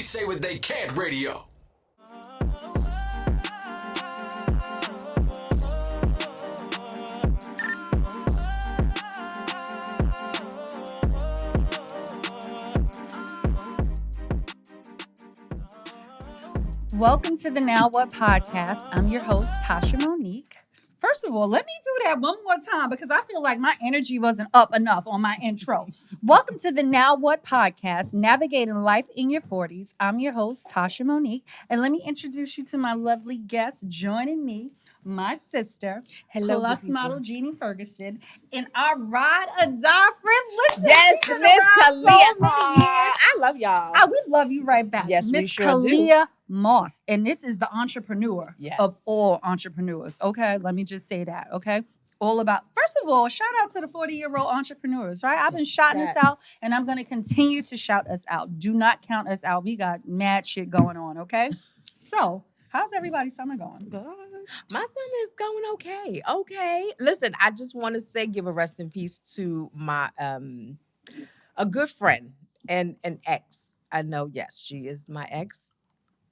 They Say What They Can't Radio. Welcome to the Now What podcast. I'm your host, Tasha Monique. First of all, let me do that one more time because I feel like my energy wasn't up enough on my intro. Welcome to the Now What podcast, navigating life in your 40s. I'm your host, Tasha Monique, and let me introduce you to my lovely guest joining me, my sister, plus model Jeannie Ferguson, and our ride or die friend. Listen, yes, Miss Kaleyah. I love y'all. We love you right back. Yes, we Miss sure Kaleyah Moss. And this is the entrepreneur Yes. of all entrepreneurs. Okay, let me just say that. Okay. All about, first of all, shout out to the 40-year-old entrepreneurs, right? I've been shouting us out and I'm going to continue to shout us out. Do not count us out. We got mad shit going on, okay? So, how's everybody's summer going? Good. My summer is going okay. Okay. Listen, I just want to say, give a rest in peace to my a good friend and an ex. I know, yes, she is my ex,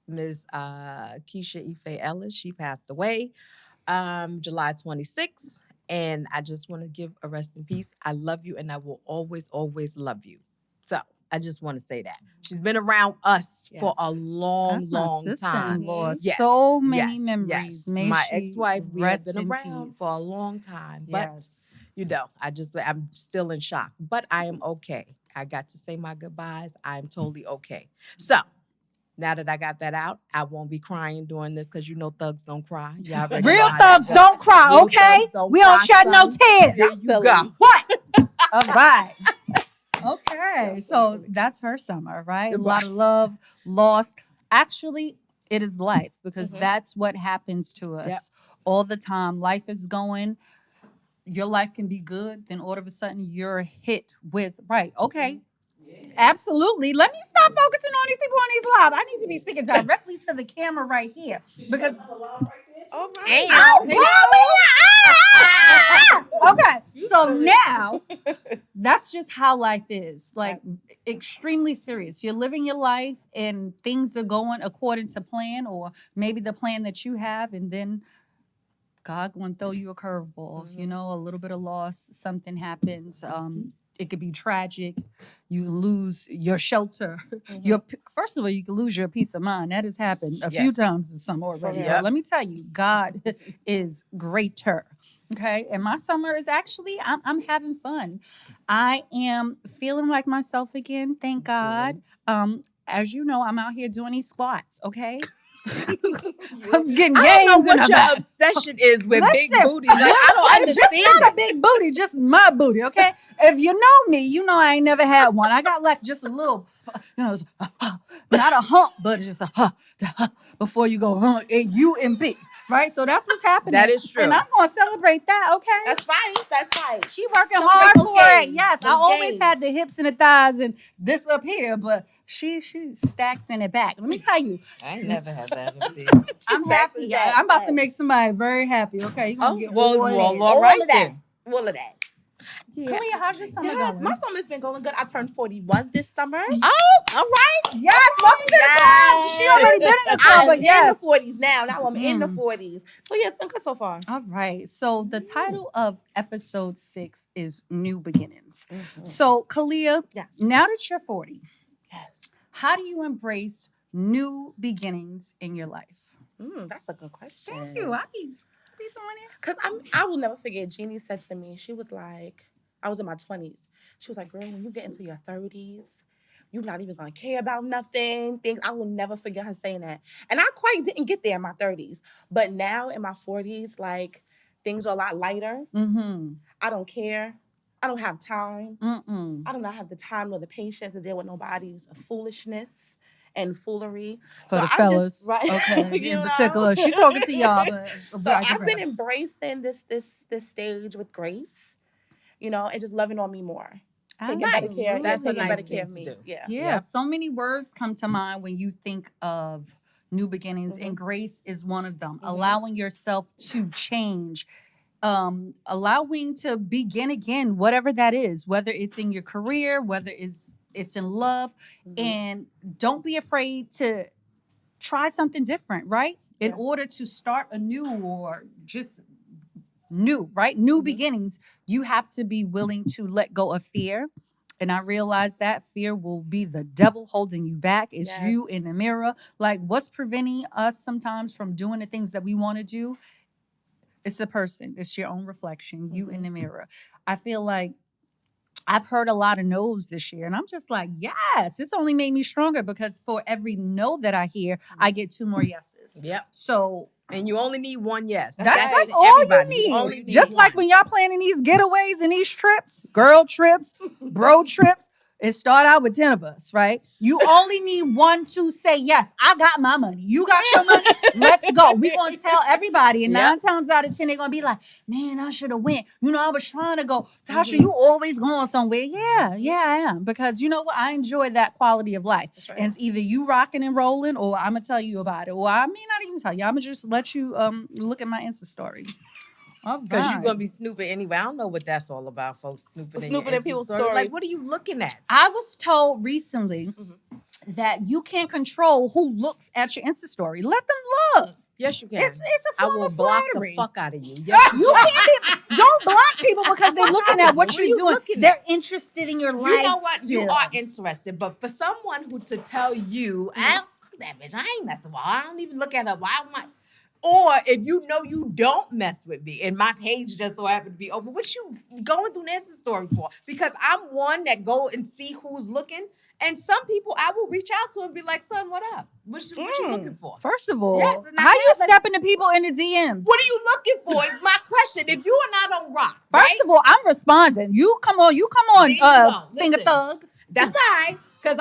Ms. Keisha Ife Ellis. She passed away July 26th. And I just want to give a rest in peace. I love you and I will always, always love you. So I just want to say that. She's been around us for a long, That's long my time. sister-in-law. Yes, So many yes, memories. yes. May My she ex-wife, we have rest been in around peace. for a long time. But, Yes. you know, I'm still in shock. But I am okay. I got to say my goodbyes. I'm totally okay. So, now that I got that out, I won't be crying during this because you know thugs don't cry. Y'all already know Real how that thugs goes. don't cry, Real okay? thugs don't We don't cry, shed no son. tears. There you go. What? All right. Okay. So that's her summer, right? A lot of love, loss. Actually, it is life because that's what happens to us all the time. Life is going. Your life can be good, then all of a sudden you're hit with, right, okay. Absolutely. Let me stop focusing on these people on these live. I need to be speaking directly to the camera right here because All okay. So now that's just how life is. Like extremely serious. You're living your life and things are going according to plan, or maybe the plan that you have, and then God going to throw you a curveball, you know, a little bit of loss, something happens. It could be tragic. You lose your shelter. First of all, you can lose your peace of mind. That has happened a few times to some already. But let me tell you, God is greater. Okay. And my summer is actually, I'm having fun. I am feeling like myself again. Thank God. As you know, I'm out here doing these squats. Okay. I'm getting gains. I don't know in what the your back. obsession is with big Listen, booties. Like, I don't understand. Just not a big booty, just my booty, okay? If you know me, you know I ain't never had one. I got like just a little, you know, not a hump, but just a before you go UMP, right? So that's what's happening. That is true. And I'm going to celebrate that, okay? That's fine. That's fine. She working Celebrate hard those for it. gains, Yes, I those always gains. had the hips and the thighs and this up here, but she stacked in it back. Let me tell you. I ain't never had that. I'm happy. I'm about to make somebody very happy. Okay, you're gonna get all right then. All of that. Yeah. Kaleyah, how's your summer going? My summer's been going good. I turned 41 this summer. Oh, all right. Yes, welcome to the club. She already been in the club, but yes. I'm in the 40s now. Now I'm in the 40s. So yeah, it's been good so far. All right. So the title of episode 6 is New Beginnings. So Kaleyah, now that you're 40, how do you embrace new beginnings in your life? That's a good question. Thank you. I be doing it. Because I will never forget, Jeannie said to me, she was like, I was in my 20s. She was like, girl, when you get into your 30s, you're not even going to care about nothing. I will never forget her saying that. And I quite didn't get there in my 30s. But now in my 40s, like, things are a lot lighter. I don't care. I don't have time. I do not have the time nor the patience to deal with nobody's foolishness and foolery. For the fellas. Right? Okay, in particular. She talking to y'all. But so I've been embracing this stage with grace, you know, and just loving on me more. Taking better care. That's a taking nice better thing care of to me. do. Yeah. So many words come to mind when you think of new beginnings, and grace is one of them. Allowing yourself to change, allowing to begin again, whatever that is, whether it's in your career, whether it's it's in love, and don't be afraid to try something different, right? In order to start anew or just new, right? New beginnings, you have to be willing to let go of fear. And I realize that fear will be the devil holding you back. It's you in the mirror. Like, what's preventing us sometimes from doing the things that we want to do? It's the person. It's your own reflection, you in the mirror. I feel like I've heard a lot of no's this year, and I'm just like, yes, it's only made me stronger because for every no that I hear, I get 2 more yeses. Yep. So And you only need one yes. that's all you only need. Just like when y'all planning these getaways and these trips, girl trips, bro trips, it start out with 10 of us, right? You only need one to say, yes, I got my money. You got your money. Let's go. We're going to tell everybody. And 9 times out of 10, they're going to be like, man, I should have went. You know, I was trying to go. Tasha, you always going somewhere. Yeah, I am. Because you know what? I enjoy that quality of life. Right. And it's either you rocking and rolling or I'm going to tell you about it. Or I may not even tell you. I'm going to just let you look at my Insta story. Because you're gonna be snooping anyway. I don't know what that's all about, folks. Snooping in people's stories. Like, what are you looking at? I was told recently that you can't control who looks at your Insta story. Let them look. Yes, you can. It's a form of block flattery. The fuck out of you. Yes, you can't don't block people because they're looking at what you're doing. They're interested in your life. You know what? Still. You are interested, but for someone who to tell you, I don't fuck that bitch. I ain't messing with her. I don't even look at her. Why am I? Or if you know you don't mess with me and my page just so happened to be open, what you going through this story for? Because I'm one that go and see who's looking. And some people I will reach out to and be like, son, what up? What you looking for? First of all, how you stepping to people in the DMs? What are you looking for is my question. If you are not on rock, First of all, I'm responding. You come on, finger thug. That's all right. Because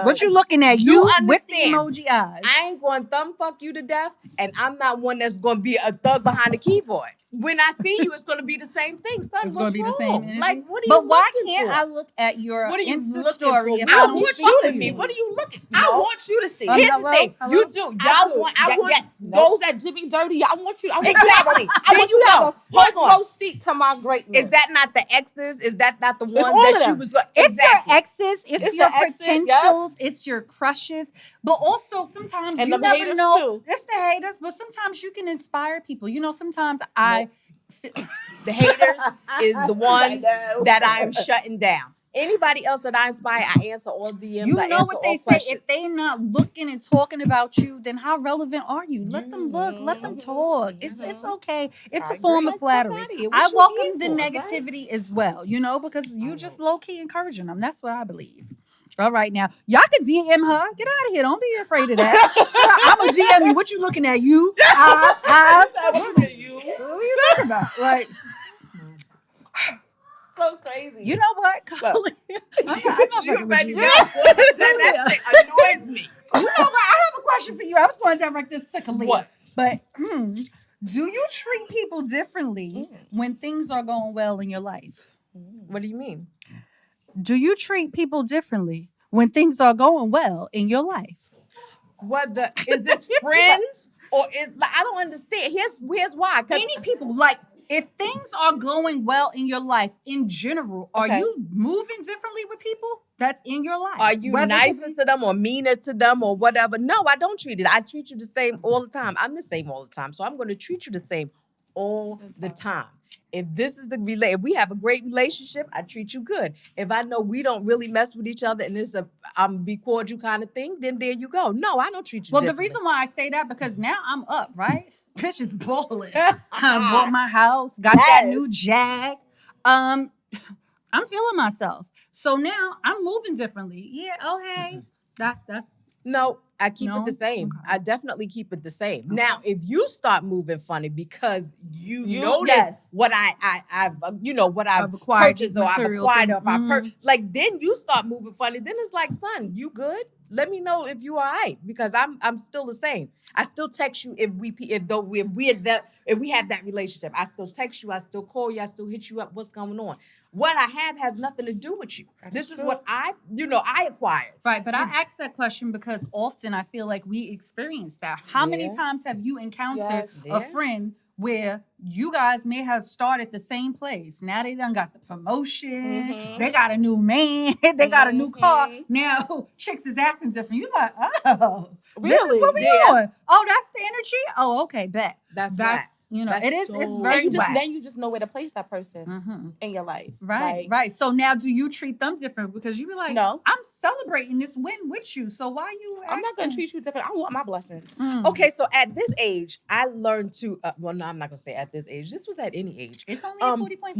what you looking at? You with the emoji eyes. I ain't going to thumb fuck you to death, and I'm not one that's going to be a thug behind the keyboard. When I see you, it's going to be the same thing. Son, it's going to be the same energy. Like, what are you looking for? But why can't I look at your Insta story if I want you to see? What are you looking? No. I want you to see. Here's the thing. You do. Y'all want. I want those that do me dirty. I want you. Exactly. I want you to have a front row seat to my greatness. Is that not the exes? Is that not the ones that you was like? It's your exes. It's your potentials. It's your crushes. But also sometimes you never know. It's the haters. But sometimes you can inspire people. You know, sometimes the haters is the ones that I am shutting down. Anybody else that I inspire, I answer all DMs. You know what they say. If they not looking and talking about you, then how relevant are you? Let them look. Let them talk. It's okay. It's a form of flattery. I welcome the negativity as well, you know, because you just low-key encouraging them. That's what I believe. All right, now y'all can DM her. Get out of here. Don't be afraid of that. I'm gonna DM you. What you looking at? You eyes. What are you talking about? Like, so crazy. You know what, Coley? I'm not fucking with you. That shit annoys me. You know what? I have a question for you. I was going to direct this to Kaleyah. What? But do you treat people differently when things are going well in your life? What do you mean? Do you treat people differently when things are going well in your life? Whether is this friends or I don't understand. Here's why. Any people, like, if things are going well in your life in general, are you moving differently with people that's in your life? Are you nicer to them or meaner to them or whatever? No, I don't treat it. I treat you the same all the time. I'm the same all the time. So I'm going to treat you the same all the time. If this is if we have a great relationship, I treat you good. If I know we don't really mess with each other and it's I'm be cordial kind of thing, then there you go. No, I don't treat you differently. The reason why I say that, because now I'm up, right? Bitch is balling. I bought my house, got that new Jag. I'm feeling myself. So now I'm moving differently. Yeah, hey. That's No, I keep it the same. Okay. I definitely keep it the same. Okay. Now, if you start moving funny because you notice what I've acquired, purchased or I've acquired, like then you start moving funny. Then it's like, son, you good? Let me know if you all right, because I'm still the same. I still text you if we have that relationship. I still text you. I still call you. I still hit you up. What's going on? What I have has nothing to do with you. This is what I acquired. Right, but I asked that question because often I feel like we experience that. How many times have you encountered a friend where you guys may have started the same place. Now they done got the promotion. Mhm. They got a new man. They got a new car. Mhm. Now chicks is acting different. You like, oh, this is Really? what we Yeah. on. Oh, that's the energy. Oh, okay, bet. That's whack. You know, That's it is. so It's And very you just whack. then you just know where to place that person Mhm. in your life. Right, Like, right. So now, do you treat them different? Because you be like, No. I'm celebrating this win with you. So why you? I'm not gonna acting- treat you different. I want my blessings. Mm. Okay, so at this age, I learned to. Well, no, I'm not gonna say at this age. This was at any age. It's only at 40.5.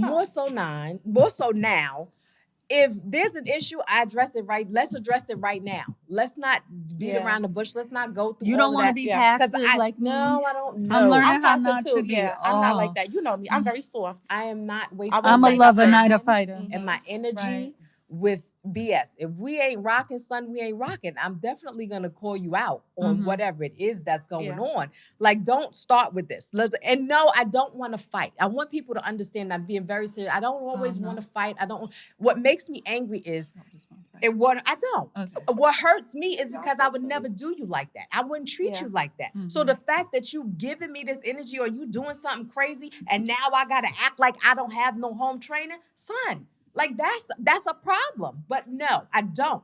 More so now. If there's an issue, I address it right. Let's address it right now. Let's not beat Yeah. around the bush. Let's not go through. You all don't want want to be Yeah. passive like me. no, I don't know. I'm learning I'm how passive not too. to be. Yeah, I'm not Oh. like that. You know me. I'm very soft. I am not wasting. I will I'm a say lover, that. not a fighter. And my energy Right. with BS. If we ain't rocking, son, we ain't rocking. I'm definitely gonna call you out on Mhm. whatever it is that's going Yeah. on. Like, don't start with this. And no, I don't want to fight. I want people to understand I'm being very serious. I don't always no. want to fight. I don't. What makes me angry is Okay. I don't. Okay. What hurts me is Y'all because so I would silly. never do you like that. I wouldn't treat Yeah. you like that. So Mhm. the fact that you giving me this energy or you doing something crazy and now I gotta act like I don't have no home training, son, like that's a problem. But no, I don't.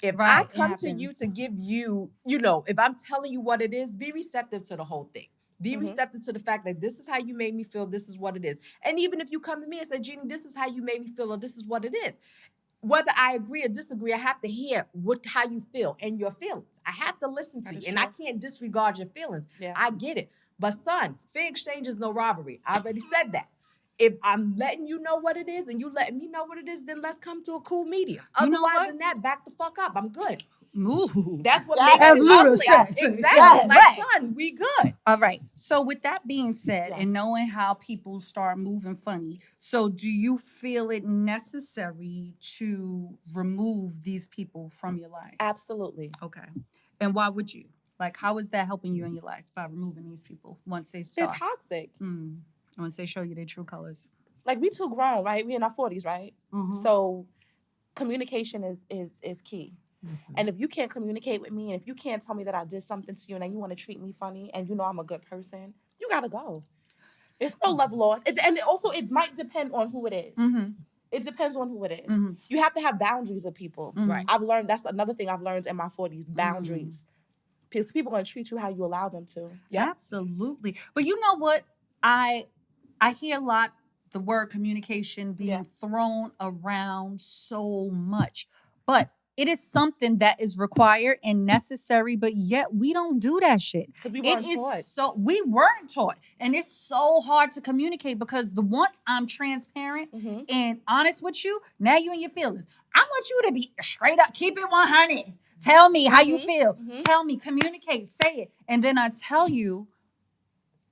If I Right, it come to you happens. to give you, if I'm telling you what it is, be receptive to the whole thing. Be Mhm. receptive to the fact that this is how you made me feel, this is what it is. And even if you come to me and say, Jeannie, this is how you made me feel, or this is what it is. Whether I agree or disagree, I have to hear how you feel and your feelings. I have to listen to That you, is and I true. can't disregard your feelings. Yeah. I get it. But son, fair exchange is no robbery. I already said that. If I'm letting you know what it is and you letting me know what it is, then let's come to a cool medium. You know Otherwise what? than that, back the fuck up. I'm good. Ooh. That's what Yes. makes As it Luda lovely. said. Exactly. Yeah, Like, right. son, we good. All right. So with that being said, Yes. and knowing how people start moving funny, so do you feel it necessary to remove these people from your life? Absolutely. Okay. And why would you? Like, how is that helping you in your life by removing these people once they They're start? toxic. Once they show you their true colors. Like, we too grown, right? We in our 40s, right? Mhm. So communication is key. Mm-hmm. And if you can't communicate with me, and if you can't tell me that I did something to you, and then you want to treat me funny, and you know I'm a good person, you gotta go. It's no love lost. And also, it might depend on who it is. Mhm. It depends on who it is. Mhm. You have to have boundaries with people. Mhm. Right. I've learned that's another thing I've learned in my 40s. Boundaries. Because people are gonna treat you how you allow them to. Yeah. Absolutely. But you know what? I hear a lot the word communication being Yeah. thrown around so much. But it is something that is required and necessary, but yet we don't do that shit. Because we It weren't is taught. so we weren't taught. And it's so hard to communicate because the once I'm transparent Mhm. and honest with you, now you in your feelings. I want you to be straight up, keep it 100. Tell me how you Mhm. feel. Mhm. Tell me, communicate, say it. And then I tell you,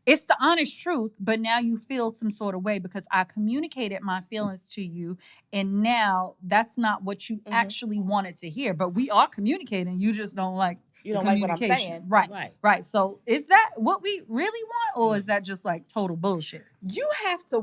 it's the honest truth, but now you feel some sort of way because I communicated my feelings to you, and now that's not what you actually wanted to hear. But we are communicating. You just don't like You the don't like what I'm communication. saying. Right. Right. Right. So is that what we really want, or is that just like total bullshit? You have to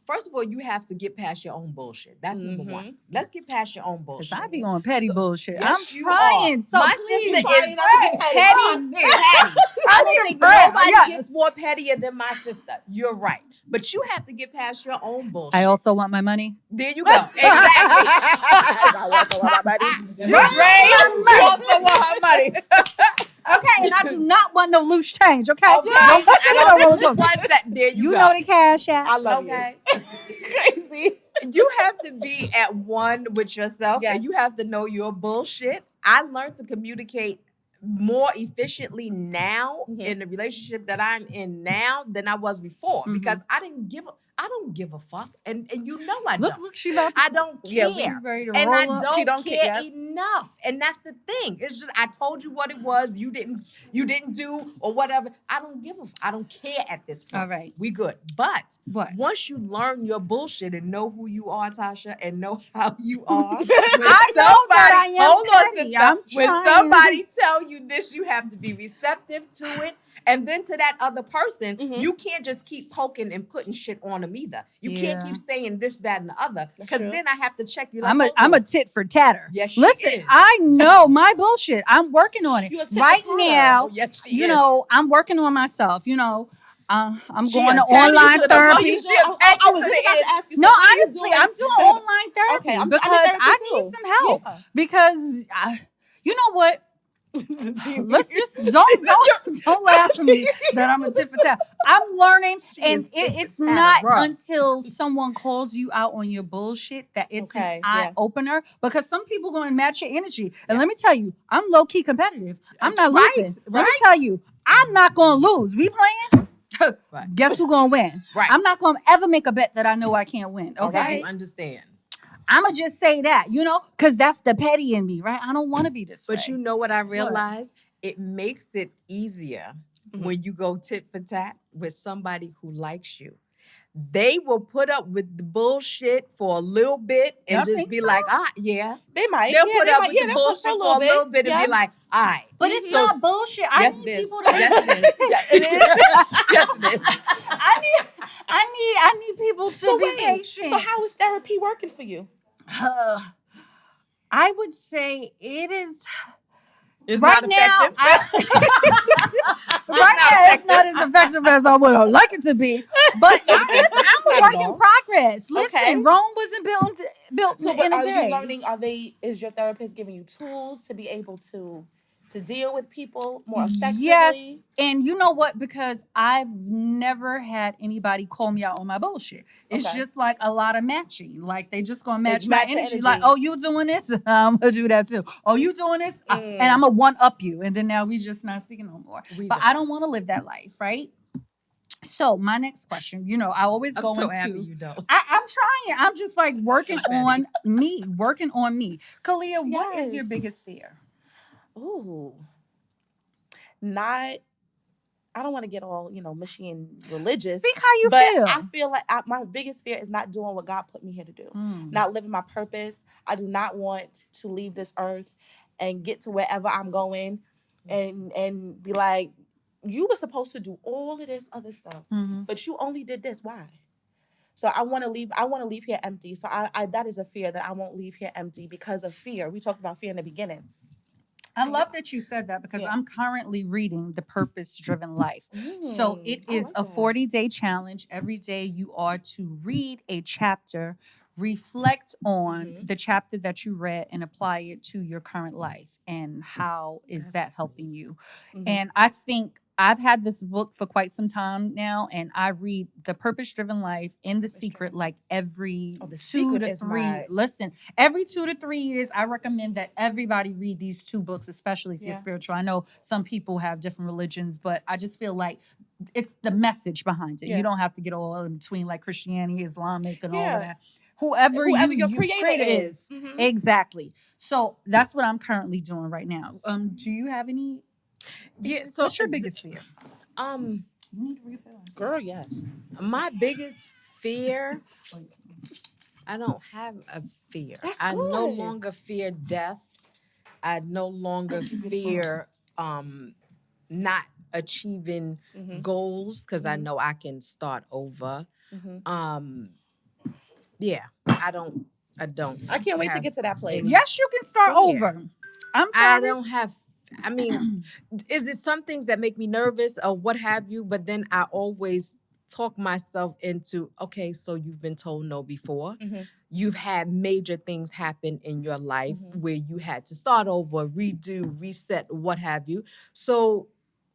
first of all, you have to get past your own bullshit. That's number one. Let's get past your own Because bullshit. I be on petty bullshit. yes, I'm you trying. are. So My please, sister trying is not to be petty. petty. I don't think brag, nobody yes. gets more pettier than my sister. You're right. But you have to get past your own bullshit. I also want my money. There you go. Exactly. I also want my money. She also want her money. Okay, and I do not want no loose change. Okay, Okay. don't put me on a roller coaster. Want that. There you You go. know the cash app. I love Okay. Crazy. You have to be at one with yourself, Yes. and you have to know your bullshit. I learned to communicate more efficiently now in the relationship that I'm in now than I was before because I don't give a fuck, and you know I don't. Look, she about to. I don't Yeah, care, we ready to and roll I up. don't, She don't care care. enough. And that's the thing. It's just I told you what it was. You didn't do or whatever. I don't give a. I don't care at this point. All right. We good. But What? once you learn your bullshit and know who you are, Tasha, and know how you are, when I know that I am hold on, petty. sister. I'm When trying. somebody tell you this, you have to be receptive to it And then to that other person, Mhm. you can't just keep poking and putting shit on them either. You can't keep saying this, that, and the other, because true. then I have to check you. Like, I'm a tit for tatter. Yes, she Listen, is. I know my bullshit. I'm working on it You a tit for right tatter. now. Oh, yes, she You is. know, I'm working on myself. You know, I'm She going to attached you online to the therapy. monkey. I was just about to ask you. No, so what are you honestly, doing I'm doing to- online therapy Okay, I'm in because therapy I too. need some help. Yeah. Because you know what? Let's just don't laugh at me that I'm a tit for tat. I'm learning, and it's not until someone calls you out on your bullshit that it's Okay, an eye yeah. opener. Because some people going to match your energy, and let me tell you, I'm low key competitive. I'm not Right, losing. right. Let me tell you, I'm not going to lose. We playing. Right. Guess who gonna win? Right. I'm not gonna ever make a bet that I know I can't win. Okay, Okay, you understand. I'ma just say that, you know, because that's the petty in me, right? I don't want to be this way. But you know what I realized? It makes it easier when you go tit for tat with somebody who likes you. They will put up with the bullshit for a little bit and Y'all just think be so? like, yeah. They might. They'll yeah, put they up might. with Yeah, the they'll put bullshit for a little bit and be like, all right. But it's So- not bullshit. I Yes, need it is. people to Yes, it is. It is. Yes, it is. I need people to So be wait. patient. So how is therapy working for you? I would say it is It's right not now. effective. Right now, it's not as effective as I would have liked it to be. But I'm a Not work at in all. progress. Listen, Okay. Rome wasn't built So, in but a are day. you learning? Is your therapist giving you tools to be able to deal with people more effectively? Yes, and you know what? Because I've never had anybody call me out on my bullshit. It's Okay. just like a lot of matching. Like they just gonna match match my your energy. energy. Like, oh, you doing this? I'm gonna do that too. Oh, you doing this? And I'm gonna one up you. And then now we just not speaking no more. But I don't want to live that life, right? So my next question, you know, I always go so into. happy you don't. I'm trying. I'm just like working on me. Kaleyah, what is your Yes. biggest fear? Ooh, not. I don't want to get all mushy and religious. Speak how you but feel. I feel like my biggest fear is not doing what God put me here to do, not living my purpose. I do not want to leave this earth and get to wherever I'm going, and be like, you were supposed to do all of this other stuff, but you only did this. Why? So I want to leave. I want to leave here empty. So I that is a fear that I won't leave here empty because of fear. We talked about fear in the beginning. I love that you said that because I'm currently reading The Purpose Driven Life. So it is a 40-day challenge. Every day you are to read a chapter, reflect on the chapter that you read, and apply it to your current life. And how is that helping you? And I think I've had this book for quite some time now, and I read The Purpose Driven Life and The Secret like every 2 to 3. Listen, every 2 to 3 years, I recommend that everybody read these 2 books, especially if you're spiritual. I know some people have different religions, but I just feel like it's the message behind it. You don't have to get all in between like Christianity, Islamic, and all of that. Whoever your creator is. Exactly. So that's what I'm currently doing right now. Do you have any? Yeah. So What's your biggest fear? You need to refill. Girl, yes. My biggest fear, I don't have a fear. That's I good. no longer fear death. I no longer fear not achieving goals because I know I can start over. Yeah, I don't. I can't wait to get to that place. Yes, you can start over. I'm sorry. I don't have. I mean, is it some things that make me nervous or what have you? But then I always talk myself into, okay, so you've been told no before. You've had major things happen in your life where you had to start over, redo, reset, what have you. So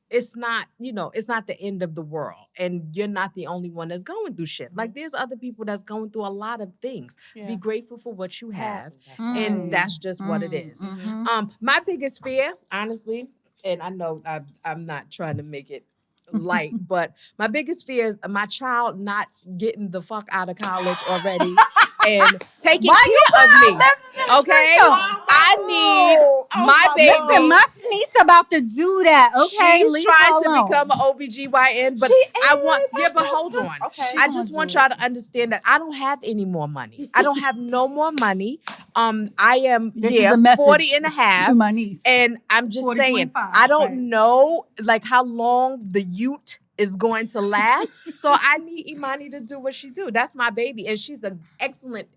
it's not, it's not the end of the world. And you're not the only one that's going through shit. Like there's other people that's going through a lot of things. Be grateful for what you have. And that's just what it is. My biggest fear, honestly, and I know I'm not trying to make it light, but my biggest fear is my child not getting the fuck out of college already and taking care of me. Okay? I need my my baby. Listen, my niece about to do that. Okay, She's leave trying her to alone. become an OBGYN, but She I want, is. yeah, but hold on. Okay. I She just gonna want do y'all it. to understand that I don't have any more money. I don't have no more money. I am, This is a message 40 and a half. to my niece. And I'm just saying, 40.5, I don't right. know like how long the ute is going to last. So I need Imani to do what she do. That's my baby. And she's an excellent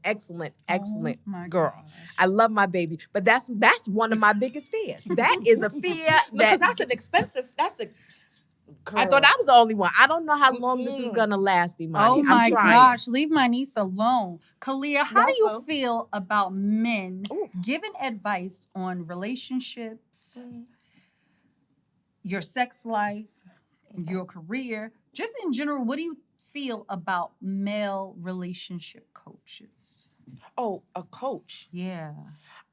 my girl. gosh. I love my baby. But that's one of my biggest fears. That is a fear Because that that's an expensive. That's a. I thought I was the only one. I don't know how long this is gonna last, Imani. Oh my I'm trying. gosh, leave my niece alone. Kaleyah, how do you Also- feel about men Ooh. giving advice on relationships, your sex life, your career, just in general? What do you feel about male relationship coaches? Oh, a coach. Yeah.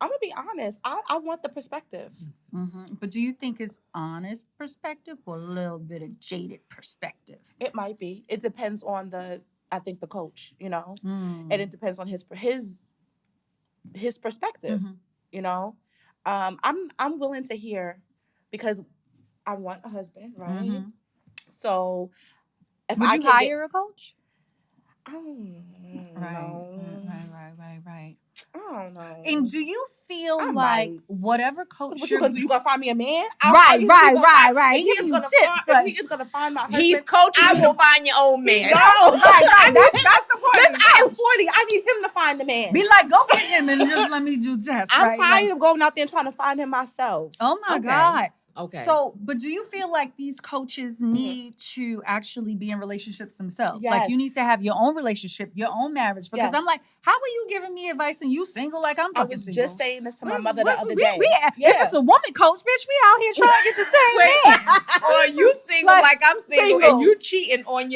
I'm gonna be honest. I want the perspective. But do you think it's honest perspective or a little bit of jaded perspective? It might be. It depends on I think the coach. Mm. And it depends on his perspective. Mhm. I'm willing to hear, because I want a husband, right? Mhm. So if Would I you can hire a coach? I don't Right. know. Right. I don't know. And do you feel I like might. whatever coach What you gonna do? You gonna find me a man? Right. If He he is giving you gonna tips, find, like- if he is gonna find my husband, He's coaching you to find your own man. No, right. That's the point. Listen, I am 40. I need him to find the man. Be like, go get him and just let me do tests. I'm right? tired Like, of going out there and trying to find him myself. oh my Okay. God. Okay. So, but do you feel like these coaches need to actually be in relationships themselves? Like you need Yes. to have your own relationship, your own marriage. Because Yes. I'm like, how are you giving me advice and you single like I'm I fucking was single? just saying this to my We- mother we- the other we- day. If it's a woman coach, bitch, we out here trying to get the same man. Or you single like I'm single, single. and you cheating on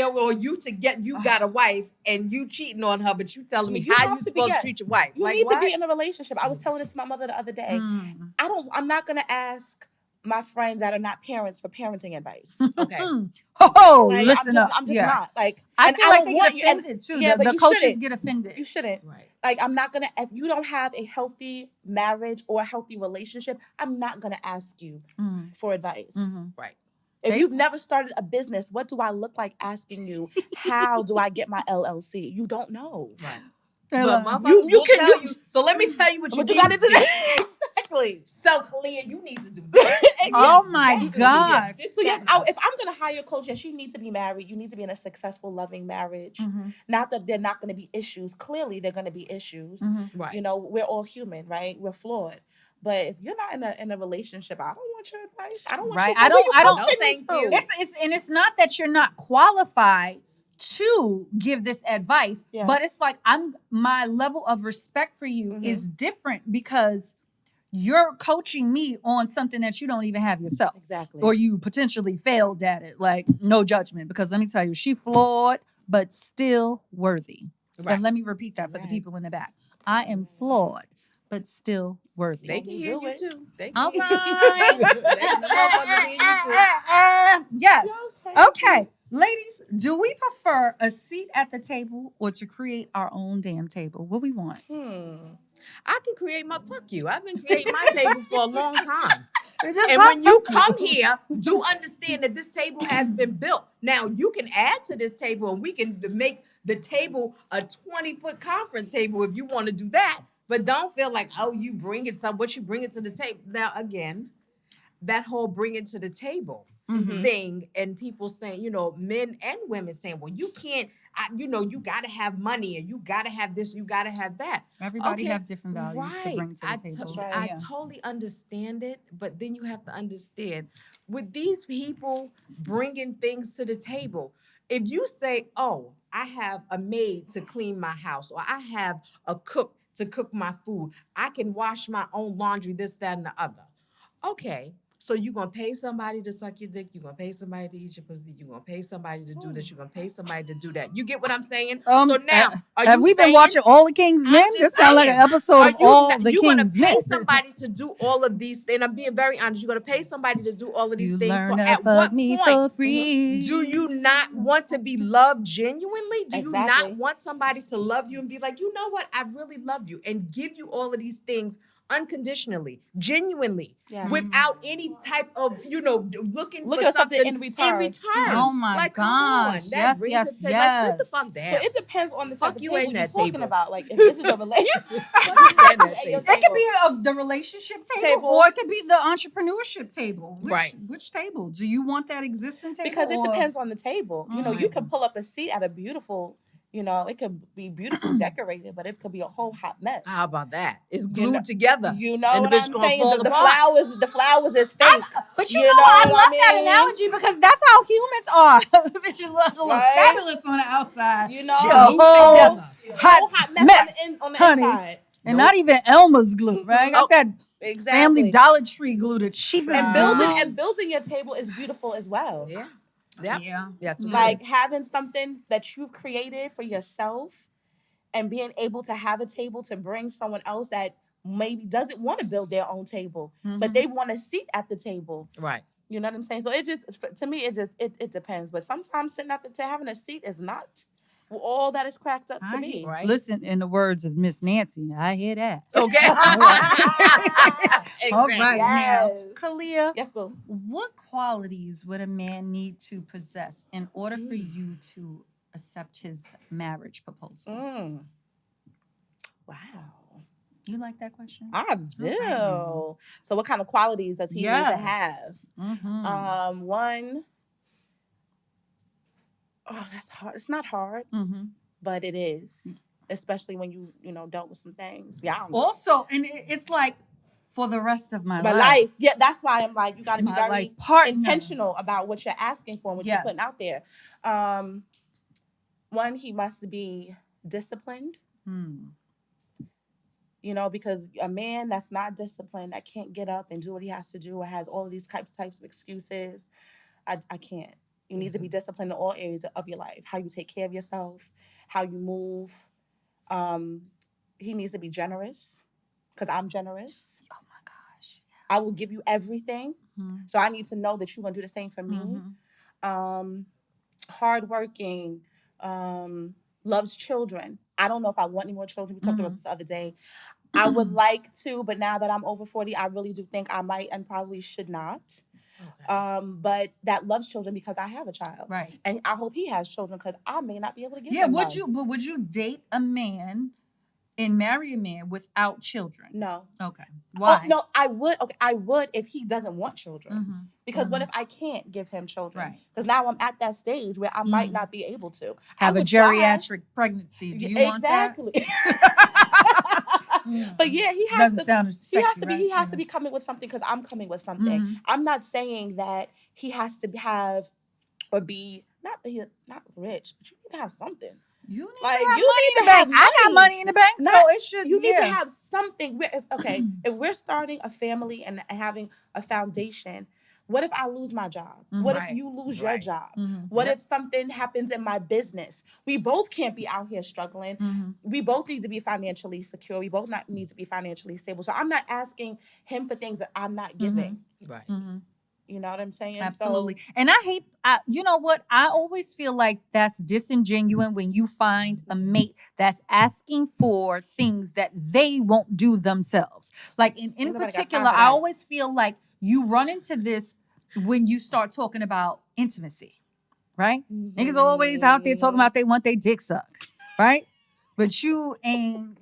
you got a wife and you cheating on her, but you telling me You how have you to be- supposed yes. to treat your wife. You like need what? to be in a relationship. I was telling this to my mother the other day. Mm. I'm not gonna ask my friends that are not parents for parenting advice. Okay. Oh, Like, listen up. I'm just Yeah. not. Like, I and feel like don't they want get you- and- offended too. Yeah, but the you coaches shouldn't. get offended. You shouldn't. Right. Like, I'm not gonna, if you don't have a healthy marriage or a healthy relationship, I'm not gonna ask you Mm. for advice. Mhm. Right. If They- you've never started a business, what do I look like asking you? How do I get my LLC? You don't know. Right. Hello. But motherfuckers You will can- tell you- you. So let me tell you what you But you need gotta to do that. Exactly. So Kaleyah, you need to do this. Oh my Exactly. gosh. This- So yes, that- if I'm gonna hire a coach, yes, you need to be married. You need to be in a successful, loving marriage. Mhm. Not that they're not gonna be issues. Clearly, they're gonna be issues. Mhm. Right. You know, we're all human, right? We're flawed. But if you're not in a relationship, I don't want your advice. I don't want Right. your I don't- coaching No, me thank to. you. It's not that you're not qualified to give this advice, Yeah. but it's like my level of respect for you Mhm. is different because you're coaching me on something that you don't even have yourself. Exactly. Or you potentially failed at it. Like, no judgment. Because let me tell you, she flawed, but still worthy. Right. And let me repeat that for the Right. people in the back. I am flawed, but still worthy. They can You hear do you it. too. They All can right. They can motherfuckers hear you too. Yes. Okay. Okay. Ladies, do we prefer a seat at the table or to create our own damn table? What we want? I can create my fuck you. I've been creating my table for a long time. Just And not when you fuck come here, do understand that this table has been built. Now you can add to this table and we can make the table a 20-foot conference table if you want to do that. But don't feel like, oh, you bring it what you bring it to the table. Now again, that whole bring it to the table thing, and people saying, men and women saying, well, you can't, you got to have money and you got to have this, you got to have that. Everybody Okay, have different values to bring to the table. I Yeah. totally understand it, but then you have to understand with these people bringing things to the table. If you say, oh, I have a maid to clean my house, or I have a cook to cook my food, I can wash my own laundry, this, that, and the other. Okay. So you're going to pay somebody to suck your dick. You're going to pay somebody to eat your pussy. You're going to pay somebody to do this. You're going to pay somebody to do that. You get what I'm saying? So now, are have you we been saying- watching All the King's Men? I'm just This sounds like an saying, episode are of All the you're going King's to pay Men. somebody to do all of these things. I'm being very honest. You're going to pay somebody to do all of these You things. learn So to at fuck what me point for free. do you not want to be loved genuinely? Do you Exactly. not want somebody to love you and be like, you know what? I really love you and give you all of these things unconditionally, genuinely, Yes. without any type of, looking Look for at something something in return. Oh my like, gosh. come on. That Yes, brings yes, it to, like, sit the yes. fuck down. So it depends on the type Fuck of you table ain't you're that talking table. about. Like if this is a relationship, It could be the relationship table, or it could be the entrepreneurship table. Which table? Do you want that existing table? because it depends on the table. You can pull up a seat at a beautiful, it could be beautifully decorated, but it could be a whole hot mess. How about that? It's You glued know- together. You know and what the bitch I'm gonna saying? fall The apart. flowers is fake. But you know what? I love that mean? analogy because that's how humans are. Bitch, look Right? fabulous on the outside. You know, She a glued whole together. hot mess mess on the honey. inside. And not even Elmer's glue, right? Got that Exactly. Family Dollar Tree glue, the cheapest And glue. building your table is beautiful as well. Yeah. Yeah. Yes, it Like is. having something that you've created for yourself and being able to have a table to bring someone else that maybe doesn't want to build their own table, but they want a seat at the table. Right. You know what I'm saying? So it just, to me, it depends. But sometimes sitting at having a seat is not all that is cracked up to me. Right. Listen, in the words of Miss Nancy, I hear that. Okay. All right, Yes. now, kaleyah, Yes, boo. what qualities would a man need to possess in order for you to accept his marriage proposal? Wow. You like that question? I do. So what kind of qualities does he need to have? One, that's hard. It's not hard, but it is. Especially when you dealt with some things. Yeah. I don't know. Also, and it's like for the rest of my My life. life. Yeah, that's why I'm like, you got to be My very life partner. intentional about what you're asking for and what you're putting out there. One, he must be disciplined. Because a man that's not disciplined, that can't get up and do what he has to do, or has all of these types of excuses, I can't. You need to be disciplined in all areas of your life. How you take care of yourself, how you move. He needs to be generous, because I'm generous. Oh my gosh. I will give you everything. So I need to know that you're going to do the same for me. Hardworking, loves children. I don't know if I want any more children. We talked about this the other day. I would like to, but now that I'm over 40, I really do think I might and probably should not. Okay. But that loves children because I have a child. Right. And I hope he has children because I may not be able to give him one. Would you date a man and marry a man without children? No. Okay. Why? Oh, no, I would. Okay, I would if he doesn't want children. Because what if I can't give him children? Right. Because now I'm at that stage where I might not be able to have a geriatric pregnancy. Do you want that? Exactly. But yeah, he has to be coming with something because I'm coming with something. I'm not saying that he has to have or be not rich, but you need to have something. You need to have money in the bank. I got money in the bank, so it should. You need to have something. If we're starting a family and having a foundation, what if I lose my job? What if you lose your job? What if something happens in my business? We both can't be out here struggling. We both need to be financially secure. We both need to be financially stable. So I'm not asking him for things that I'm not giving. Right. You know what I'm saying? Absolutely. And you know what? I always feel like that's disingenuous when you find a mate that's asking for things that they won't do themselves. Like in particular, I always feel like you run into this when you start talking about intimacy, right? Niggas always out there talking about they want their dick sucked, right? But you ain't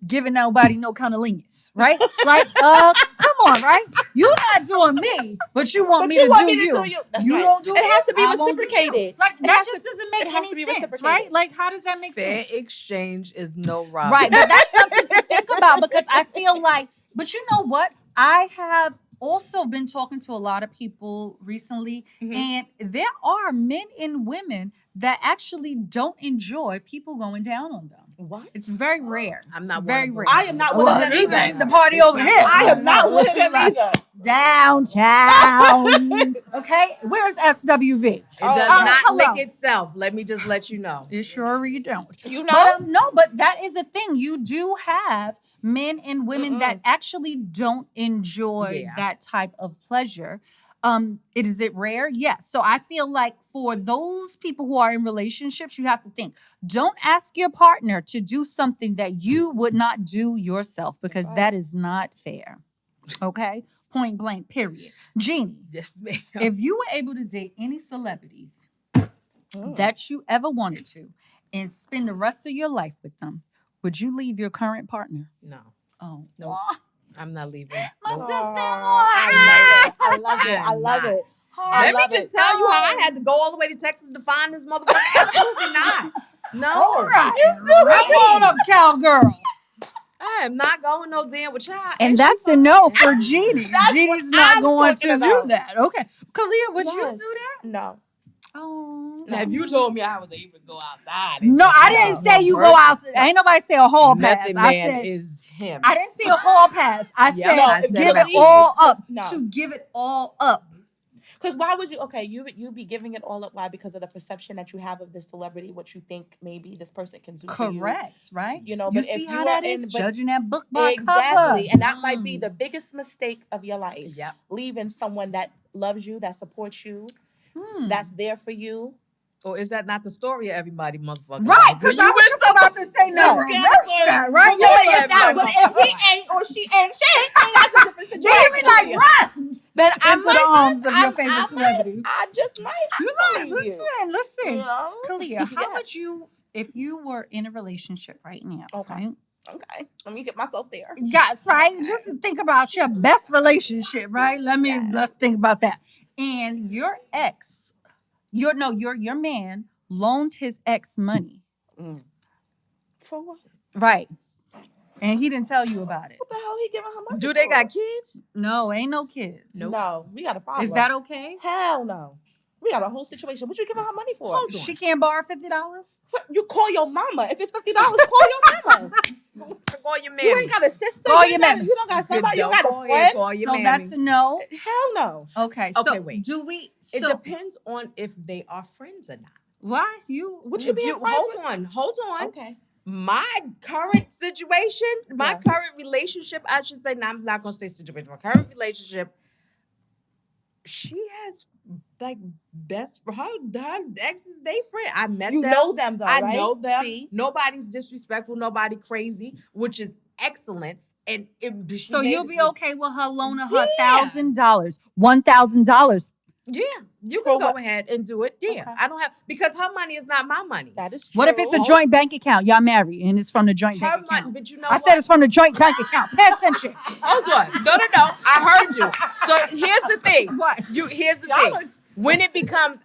giving nobody no kind of lenience, right? Like, come on, right? You not doing me, but you want me to do you. You don't do it. It has to be reciprocated. Like that just doesn't make any sense, right? Like, how does that make sense? Fair exchange is no robbery. Right, but that's something to think about because I feel like, but you know what? I have also been talking to a lot of people recently, and there are men and women that actually don't enjoy people going down on them. What? It's very rare. I'm not very rare. I am not one of them either. The party over here. I am not one of them either. Downtown. Okay, where's SWV? It does not lick itself. Let me just let you know. It sure you don't. You know? But that is a thing. You do have men and women that actually don't enjoy that type of pleasure. Is it rare? Yes. So I feel like for those people who are in relationships, you have to think, don't ask your partner to do something that you would not do yourself, because right. that is not fair. Okay? Point blank, period. Jeannie, Yes, ma'am. if you were able to date any celebrities Mm. that you ever wanted to and spend the rest of your life with them, would you leave your current partner? No, Oh, Nope. I'm not leaving. my Nope. sister-in-law. I love it. I love it. I Let me love just it. tell you how I had to go all the way to Texas to find this motherfucker. Absolutely not. No. All right. Come on up, cowgirl. I am not going no damn with y'all. And she that's a fine. no for Jeannie. That's Jeannie's what not I'm going talking to about. do that. Okay. Kaleyah, would you Yes. do that? No. Oh. Now, if you told me I was able to go outside. No, I didn't say you go out. Ain't nobody say a hall pass. Method I Man said is him. I didn't say a hall pass. I Yep, said I said give it method all man. up. No. To give it all up. Because why would you? Okay, you be giving it all up. Why? Because of the perception that you have of this celebrity, what you think maybe this person can do for you. Correct, right? You know, you but see if how you that are is in, but judging that book by cover. exactly, and that might be Mm. the biggest mistake of your life. Yep. Leaving someone that loves you, that supports you, that's there for you. Or is that not the story of everybody, motherfucker? Right, because I was just about to say no. That's kinda Reverse sorry. that, right? No, Yeah, but but if that- But if he ain't or she ain't, then that's a different situation. you be like, run Then I into the might, arms of your I favorite might, celebrity. I just might have You to might leave you. listen. You know? Kaleyah, how Yes. would you, if you were in a relationship right now? Okay. Right? Okay, let me get myself there. Yes, right. Just think about your best relationship, right? Let's think about that. And your ex, your man loaned his ex money, For what? right? And he didn't tell you about it. What the hell he giving her money Do they for? got kids? No, ain't no kids. No, we got a problem. Is that okay? Hell no. We got a whole situation. What you giving her money for? Hold on. She can't borrow $50. What? You call your mama. If it's $50, call your mama. Call your man. You ain't got a sister. Call you your ain't got, mammy. you don't got somebody. You Don't got a call friend. Call your So mammy. that's a no. Hell no. Okay. Okay, So wait. do we? It So depends on if they are friends or not. why you? What you being friends with? Hold on. Okay. My current situation, my Yes. current relationship, I should say, no, I'm not gonna say situation. My current relationship, she has like her ex is they friend. I met You them. know them though, I right? know them. See? Nobody's disrespectful, nobody crazy, which is excellent. And it, So you'll be okay with her loaning her Yeah. $1,000, $1,000. Yeah, you For can go what? ahead and do it. Yeah, Okay. I don't have because her money is not my money. That is true. What if it's a joint bank account? Y'all married and it's from the joint Her bank money, account. but you know I what? said it's from the joint bank account. Pay attention. Hold on. No. I heard you. So here's the thing. What? Here's the Y'all thing. When it becomes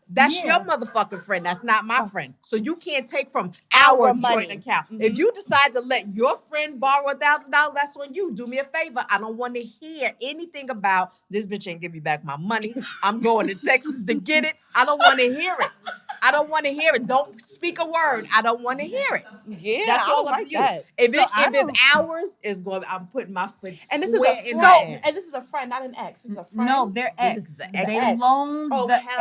that's Yeah. your motherfucking friend. That's not my friend. So you can't take from Our our money. joint account. If you decide to let your friend borrow $1,000, that's on you. Do me a favor. I don't want to hear anything about this bitch ain't give me back my money. I'm going to Texas to get it. I don't want to hear it. I don't want to hear it. Don't speak a word. I don't want to hear it. Yeah, That's I all don't up like to you. that. If So I it's don't- ours, it's going. I'm putting my foot. And this is square a in friend. my ass. And this is a friend, not an ex. This is a friend. No, they're ex. This is an They ex. loaned Oh, the hell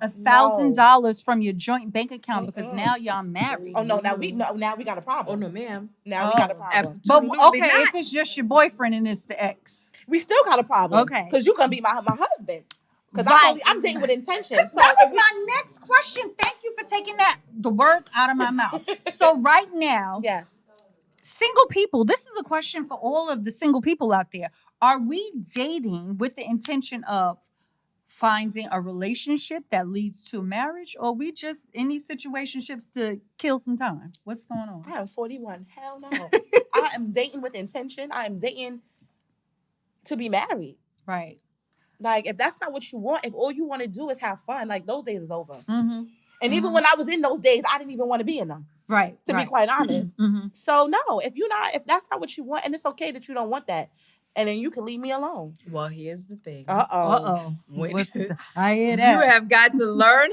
ex no. $1,000 from your joint bank account because Mm-mm. now y'all married. Oh no, now we got a Oh problem. no, ma'am. Now we got a problem. Absolutely. But okay, not. if it's just your boyfriend and it's the ex. We still got a problem. Okay. Because you gonna be my husband. Because Right. I'm dating with intention. So That was if we- my next question. Thank you for taking the words out of my mouth. So right now, yes. single people, this is a question for all of the single people out there. Are we dating with the intention of finding a relationship that leads to marriage, or we just in these situationships to kill some time? What's going on? I am 41. Hell no. I am dating with intention. I am dating to be married. Right. Like, if that's not what you want, if all you want to do is have fun, like, those days is over. Mm-hmm. And even when I was in those days, I didn't even want to be in them, Right. to be quite honest. Mm-hmm. So, no, if that's not what you want, and it's okay that you don't want that, and then you can leave me alone. Well, here's the thing. Uh-oh. When- I hear You that. have got to learn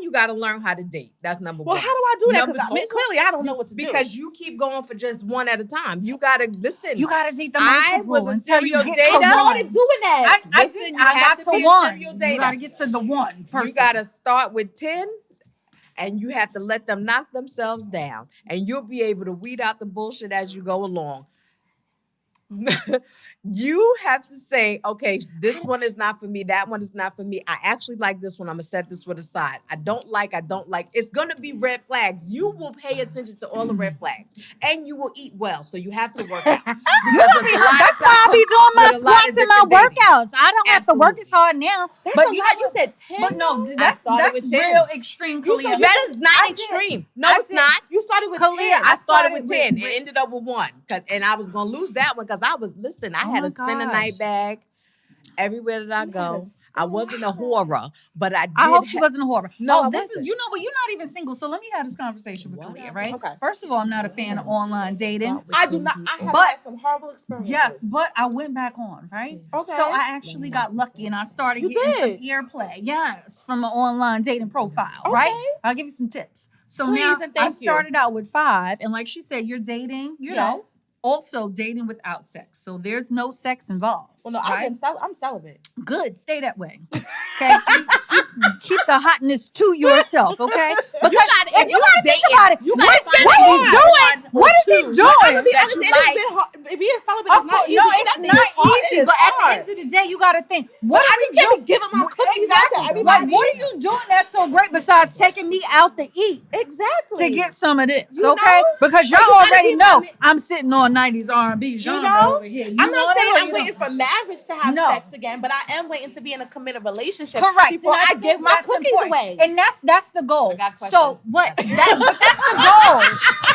you got to learn how to date. That's number Well, one. how do I do that? Number- Because clearly I don't know what to do. Because you keep going for just one at a time. You got to listen. You gotta date the I multiple was a until you serial get dater. to I one. started doing that. Listen, you I have got to to be a one. serial You dater. gotta get to the one person. You got to start with 10 and you have to let them knock themselves down. And you'll be able to weed out the bullshit as you go along. You have to say, okay, this one is not for me. That one is not for me. I actually like this one. I'm gonna set this one aside. I don't like. It's gonna be red flags. You will pay attention to all the red flags, and you will eat well. So you have to work out. That's why I be doing my squats and my workouts. I don't have to work as hard now. That's But a lot. You said 10. But no, I that's started with 10. real extreme. Kaleyah. That is not extreme. No, it's not. You started with Kaleyah, 10. I started with 10 and ended up with 1. And I was going to lose that one because I had my a spend a night gosh. bag everywhere that I go. Yes. I wasn't a horror, but I did. I hope she wasn't a horror. No, I this is, wasn't. you know what? You're not even single. So let me have this conversation with Kaleyah, right? Okay. First of all, I'm not a fan of online dating. I do not. I have But- had some horrible experiences. Yes, but I went back on, right? Okay. So I actually got lucky and I started You getting did? some airplay. Yes, from an online dating profile, Okay. right? I'll give you some tips. So Please now and thank I you. started out with 5, and like she said, you're dating, you know, Yes. also dating without sex. So there's no sex involved. Well, no, right? I'm celibate. Good, stay that way. Okay, keep the hotness to yourself. Okay, because if you gotta think about it, what is he doing? What is he doing? I'm gonna be honest, it has been hard. Being celibate is not easy. No, it's Nothing not is hard. It easy. is But at the hard. end of the day, you gotta think. What I are just you can't doing? be giving my cookies out Exactly. to everybody. Like, what are you doing that's so great besides taking me out to eat Exactly. to get some of this? You Okay, know? because But y'all you gotta already be know my- I'm sitting on 90s R&B genre know? over here. You I'm not want it saying or I'm you waiting don't? for marriage to have No. sex again, but I am waiting to be in a committed relationship Correct. before And I think give my that's cookies important. away. And that's the goal. got a So question. what? But that's the goal.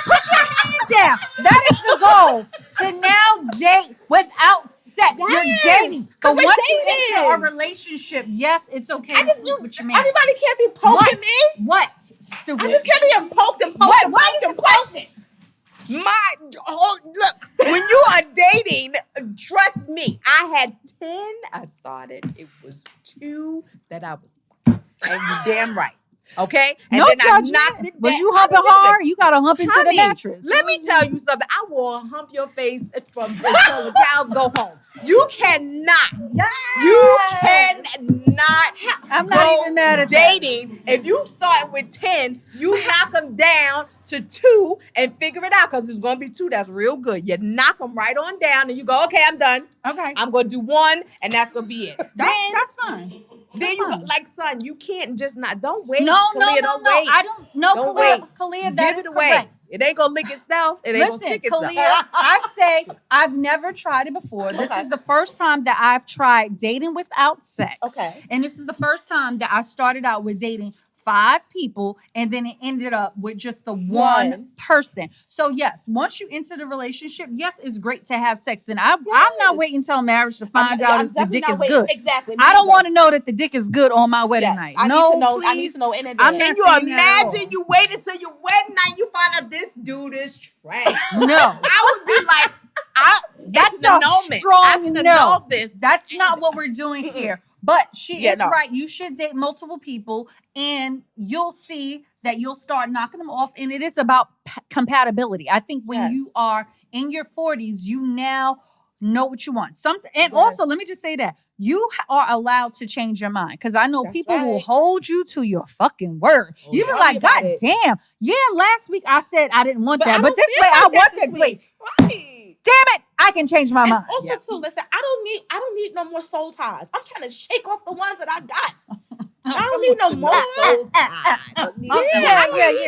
Put your hand down. That is the goal. To now date without sex. You're Yes. dating. But we're once you dating. enter a relationship, yes, it's okay I to just sleep with your man. everybody can't be poking What? me. What? Stupid. I just can't be poked and poked What? and What poked is the and poked. question? Look, when you are dating, trust me, I had 10. I started. It was 2 that I was, and you damn right. Okay? And No then I judgment. knocked it Was down. you humping Listen, hard? You got to hump into the honey, mattress. let me tell you something. I will hump your face from until the cows go home. You cannot. You cannot. I'm not go even mad at that. dating. If you start with 10, you knock them down to 2 and figure it out because it's going to be 2 that's real good. You knock them right on down and you go, okay, I'm done. Okay. I'm going to do 1 and that's going to be it. That's fine. Then you go, fine. like, son, you can't just not. Don't wait. No, Kaleyah, don't wait. I don't. No, Don't Kaleyah, that Give is it away. correct. It ain't gonna lick itself. It ain't gonna Listen, stick itself. Kaleyah, I say I've never tried it before. This Okay. is the first time that I've tried dating without sex. Okay. And this is the first time that I started out with dating 5 people and then it ended up with just the one person. So yes, once you enter the relationship, yes, it's great to have sex. Then I'm not Yes. waiting until marriage to find out if the definitely dick not is waiting. good. Exactly. I don't want to know that the dick is good on my wedding Yes. night. I No, need to know. please. I need to know in I'm advance. not Can you saying that at all. imagine you wait until your wedding night, you find out this dude is trash? No. I would be like, That's it's a an annulment. strong I can no. annul this. That's not what we're doing here. But she Yeah, is no. right. You should date multiple people, and you'll see that you'll start knocking them off. And it is about compatibility. I think when Yes. you are in your 40s, you now know what you want. And Yes. also, let me just say that you are allowed to change your mind because I know That's people will right. hold you to your fucking word. Oh, You be yeah. like, Tell God me about damn, yeah. Last week I said I didn't want But that, I but don't this feel way I like that want this that. Wait, week. Right. damn it, I can change my And mind. also Yeah. too, listen, I don't need no more soul ties. I'm trying to shake off the ones that I got. I don't need no more. Yeah.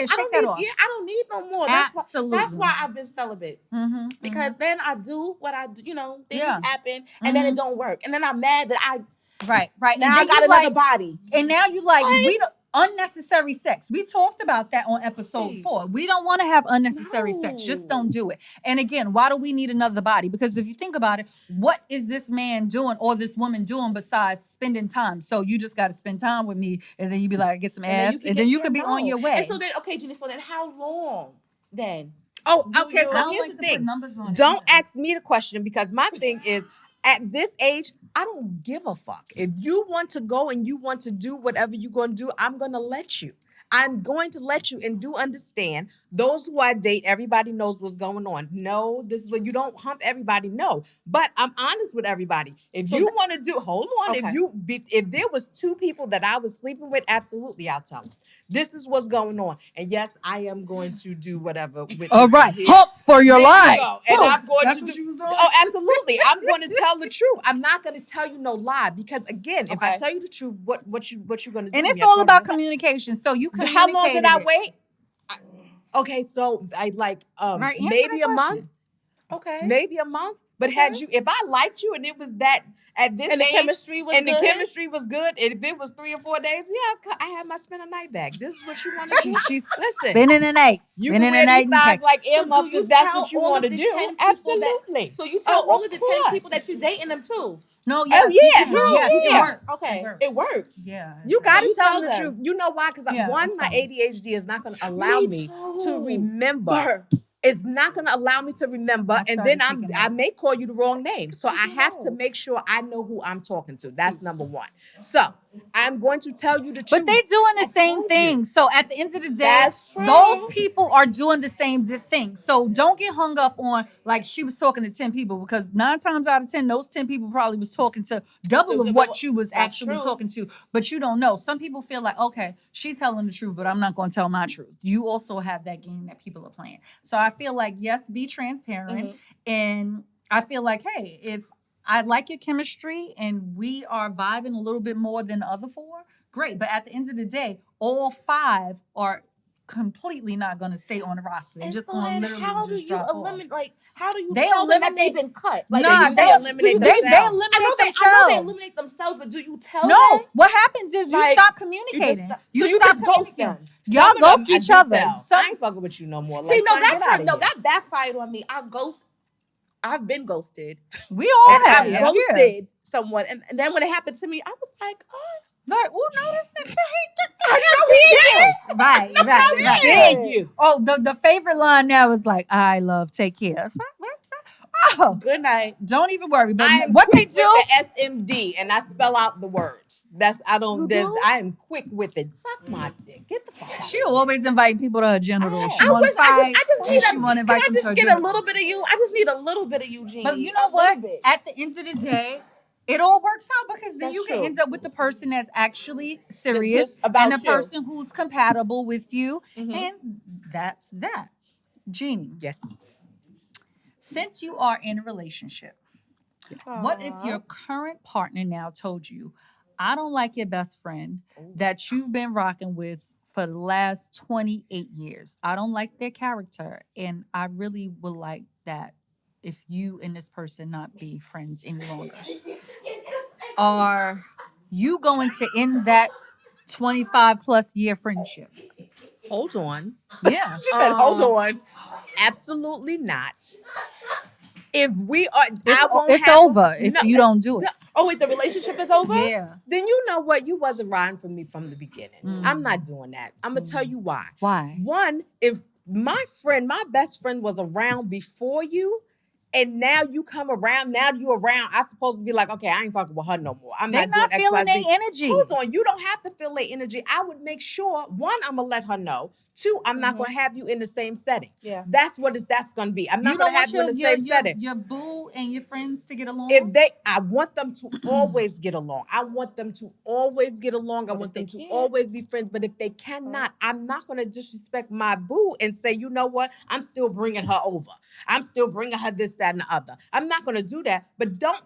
Shake that off. Yeah, I don't need no more. That's Absolutely. why I've been celibate. Mm-hmm, Because then I do what I do, things Yeah. happen and then it don't work. And then I'm mad that right. now and I then got you another like, body. and now you like What? we don't unnecessary sex. We talked about that on episode 4. We don't want to have unnecessary sex. Just No. don't do it. And again, why do we need another body? Because if you think about it, what is this man doing or this woman doing besides spending time? So you just got to spend time with me, and then you be like, get some ass, and then you could be on your way. And so then, okay, Jeannie, so then how long then? Oh, Do okay. you- I So don't here's like the to put thing. numbers on it Don't either. ask me the question because my thing is at this age, I don't give a fuck. If you want to go and you want to do whatever you're going to do, I'm going to let you. I'm going to let you and do understand those who I date, everybody knows what's going on. No, this is what you don't hump everybody. No, but I'm honest with everybody. If So you want to do, hold on. Okay. If there was 2 people that I was sleeping with, absolutely, I'll tell them. This is what's going on. And yes, I am going to do whatever. All right, hump for your there life. you go. And I'm going That's to what do. you was doing? Oh, absolutely. I'm going to tell the truth. I'm not going to tell you no lie because again, if I Okay. tell you the truth, what you going to do? And to it's me? I all told about you. communication. So you communicated. How long did I it. wait? Okay, so I like Right, answer maybe that a month. question. Okay. Maybe a month. But Okay. had you, if I liked you and it was that at this And the age, chemistry was and good? the chemistry was good, and if it was 3 or 4 days, yeah, I had my spend a night back. This is what you want to do. She's Listen, spinning an eight. you Spinning can wear an eight these in thighs Texas. like So earmuffs do you if that's tell what you all want to of the do. 10 people Absolutely. So you tell all of the 10 course. people that you're dating them too. No, yes, you yeah, can. hell Yes, yeah. it works. Okay. works. It works. Yeah. You it got does. to you tell tell them the them. truth. You know why? Because Yeah, one, it's my fine. ADHD is not going to allow me to remember. Burr. It's not going to allow me to remember, I and started then taking I may notes. call you the wrong name. So I taking have to notes. make sure I know who I'm talking to. That's number one. So I'm going to tell you the truth. But they doing the I same told thing. you. So at the end of the day, That's true. those people are doing the same thing. So don't get hung up on like she was talking to 10 people because 9 times out of 10, those 10 people probably was talking to double of what you was That's actually true. talking to. But you don't know. Some people feel like, okay, she's telling the truth, but I'm not going to tell my truth. You also have that game that people are playing. So I feel like, yes, be transparent. And I feel like, hey, if I like your chemistry and we are vibing a little bit more than the other 4, great. But at the end of the day, all 5 are completely not going to stay on the roster. They're And just so going to then literally how do just you drop off. eliminate? Like, how do you They tell them that eliminate- they've been cut? Like, Nah, you they say eliminate they themselves. eliminate I know themselves. they eliminate themselves, but do you tell No, them? what happens is you Like, stop You communicating. just, You so you stop just ghost communicating. them. Y'all Some of them ghost I each did other. tell. Some- I ain't fucking with you no more. See, Like, no, son, that's get her. outta No, here. that backfired on me. I've been ghosted. we all And have. I've Yeah. ghosted someone. And then when it happened to me, I was like, oh, Like, oh no, this nigga I know he did. Right. Did you? Oh, the favorite line now is like, I love take care. Oh, Good night. don't even worry. But I am what they quick do, with the SMD, and I spell out the words. You do? I am quick with it. Suck my dick. Get the fuck out. she always invite people to her genitals. She I want wish to fight. I just need and she want to invite Can I them to just her get a genitals. little bit of you? I just need a little bit of you, Jeannie. But you know A what? little bit. At the end of the day, it all works out because then That's you can true. end up with the person that's actually serious just about and the you. person who's compatible with you. Mhm. And that's that. Jeannie, Yes. since you are in a relationship, what if your current partner now told you, I don't like your best friend that you've been rocking with for the last 28 years. I don't like their character. And I really would like that if you and this person not be friends any longer. Are you going to end that 25 plus year friendship? Hold on. Yeah. She said, hold on. Absolutely not. If we are, It's over if you don't do it. Oh, wait, the relationship is over? Yeah. Then you know what? You wasn't riding for me from the beginning. Mm. I'm not doing that. I'm gonna tell you why. Why? One, if my best friend was around before you, and now you come around, now you around, I supposed to be like, okay, I ain't fucking with her no more. I'm They're not doing not feeling XYZ. their energy. Hold on, you don't have to feel their energy. I would make sure, one, I'm gonna let her know. 2, I'm not gonna have you in the same setting. Yeah. That's gonna be. I'm not You gonna don't have want you in the same setting. your boo and your friends to get along? I want them to always get along. I want them to always get along. I But want if they them to can't? always be friends. But if they cannot, I'm not going to disrespect my boo and say, you know what? I'm still bringing her over. I'm still bringing her this, that, and the other. I'm not going to do that. But don't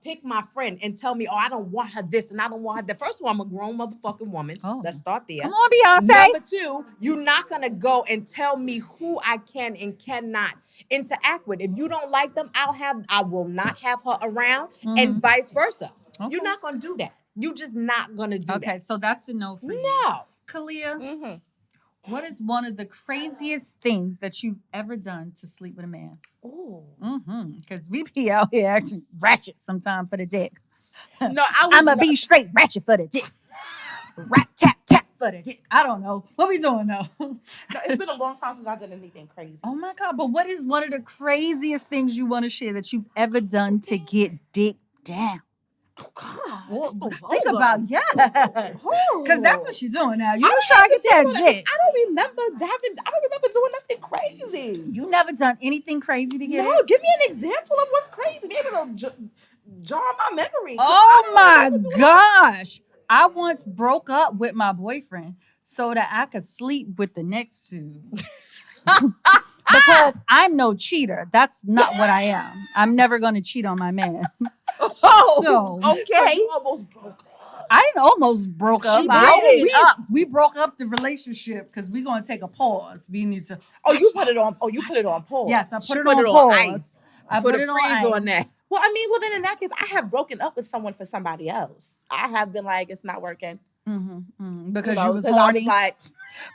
pick my friend and tell me, oh, I don't want her this and I don't want her that. First of all, I'm a grown motherfucking woman. Oh. Let's start there. Come on, Beyonce. Number 2, you're not going to go and tell me who I can and cannot interact with. If you don't like them, I will not have her around, and vice versa. Okay. You're not going to do that. You're just not going to do that. Okay, so that's a no for you. No. Kaleyah, Mm-hmm. what is one of the craziest things that you've ever done to sleep with a man? Ooh. Because we be out here acting ratchet sometimes for the dick. No, I'ma be straight ratchet for the dick. Rap, tap, tap for the dick. I don't know. What we doing though? No, it's been a long time since I did anything crazy. Oh my God. But what is one of the craziest things you want to share that you've ever done to get dick down? Oh God, Well, it's so think vulgar. about because that's what she's doing now. You just try to get that dick. I don't remember doing nothing crazy. You never done anything crazy to get No, it? give me an example of what's crazy. Maybe it'll jar my memory. 'Cause I Oh don't my remember doing gosh! I once broke up with my boyfriend so that I could sleep with the next two. Because I'm no cheater. That's not what I am. I'm never going to cheat on my man. Oh, So okay. you almost broke up. I didn't almost broke up. She did. We broke up the relationship because we're going to take a pause. We need to. Oh, you put it on. Oh, you put it on pause. Yes, I put She it put on it on pause. ice. I Put put a it freeze on on ice. that. Well, I mean, then in that case, I have broken up with someone for somebody else. I have been like, it's not working. Because you was 'cause horny. I was like,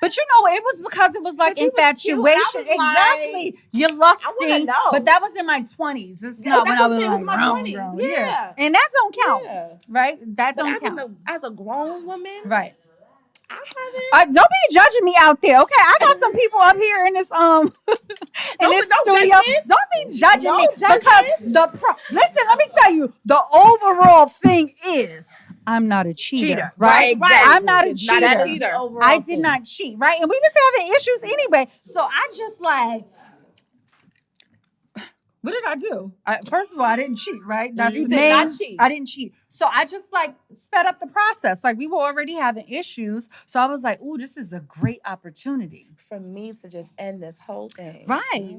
but you know, it was because it was like 'cause he was cute, and I infatuation. was Exactly. You're I lusting. wanna know. But that was in my 20s. It's Yeah, not that's when I what I'm was saying, it was like my grown, 20s. grown. Yeah. And that don't count. Yeah. Right? That But don't count. as a grown woman, Right. I haven't. Don't be judging me out there, okay? I got some people up here in this in this don't studio. judge me. Don't be judging Don't me judge because me. listen. Let me tell you, the overall thing is I'm not a cheater, right? Right, I'm not a It's cheater. not That is the overall I did thing. not cheat, right? And we was having issues anyway. So I just like, what did I do? First of all, I didn't cheat, right? That's You the did not main. cheat. I didn't cheat. So I just like sped up the process. Like we were already having issues. So I was like, ooh, this is a great opportunity. For me to just end this whole thing. Right.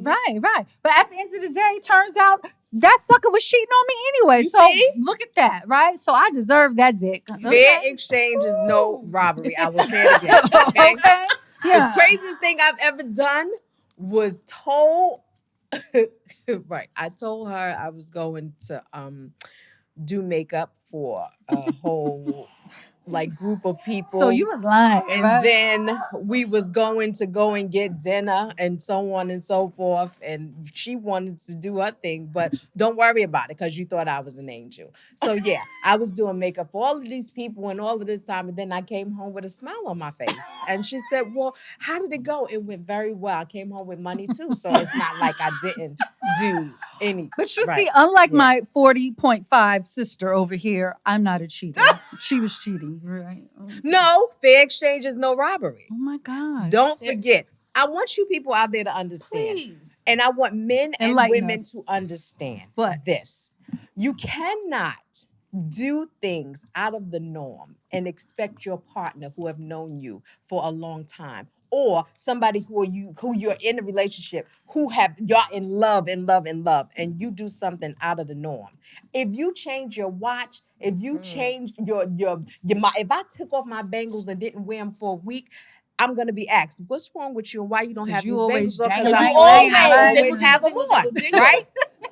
But at the end of the day, turns out that sucker was cheating on me anyway. You So see? look at that, right? So I deserve that dick. Fair exchange is no robbery. I will say it again. Okay? Okay. Yeah. The craziest thing I've ever done was told. Right. I told her I was going to do makeup for a whole like group of people. So you was lying, and right? then we was going to go and get dinner and so on and so forth. And she wanted to do her thing, but don't worry about it because you thought I was an angel. So yeah, I was doing makeup for all of these people and all of this time. And then I came home with a smile on my face. And she said, well, how did it go? It went very well. I came home with money too. So it's not like I didn't do anything. But you Right. see, unlike my 40.5 sister over here, I'm not a cheater. She was cheating, right? No, fair exchange is no robbery. Oh my gosh. Don't forget. I want you people out there to understand. Please. And I want men and Enlighten women us. to understand What? this. You cannot do things out of the norm and expect your partner who have known you for a long time or somebody who you're in a relationship y'all in love and you do something out of the norm. If you change your watch, if you change if I took off my bangles and didn't wear them for a week, I'm gonna be asked, what's wrong with you and why you don't 'Cause have you these always bangles on? jangle, Because jangle, you jangle, always have them on, right?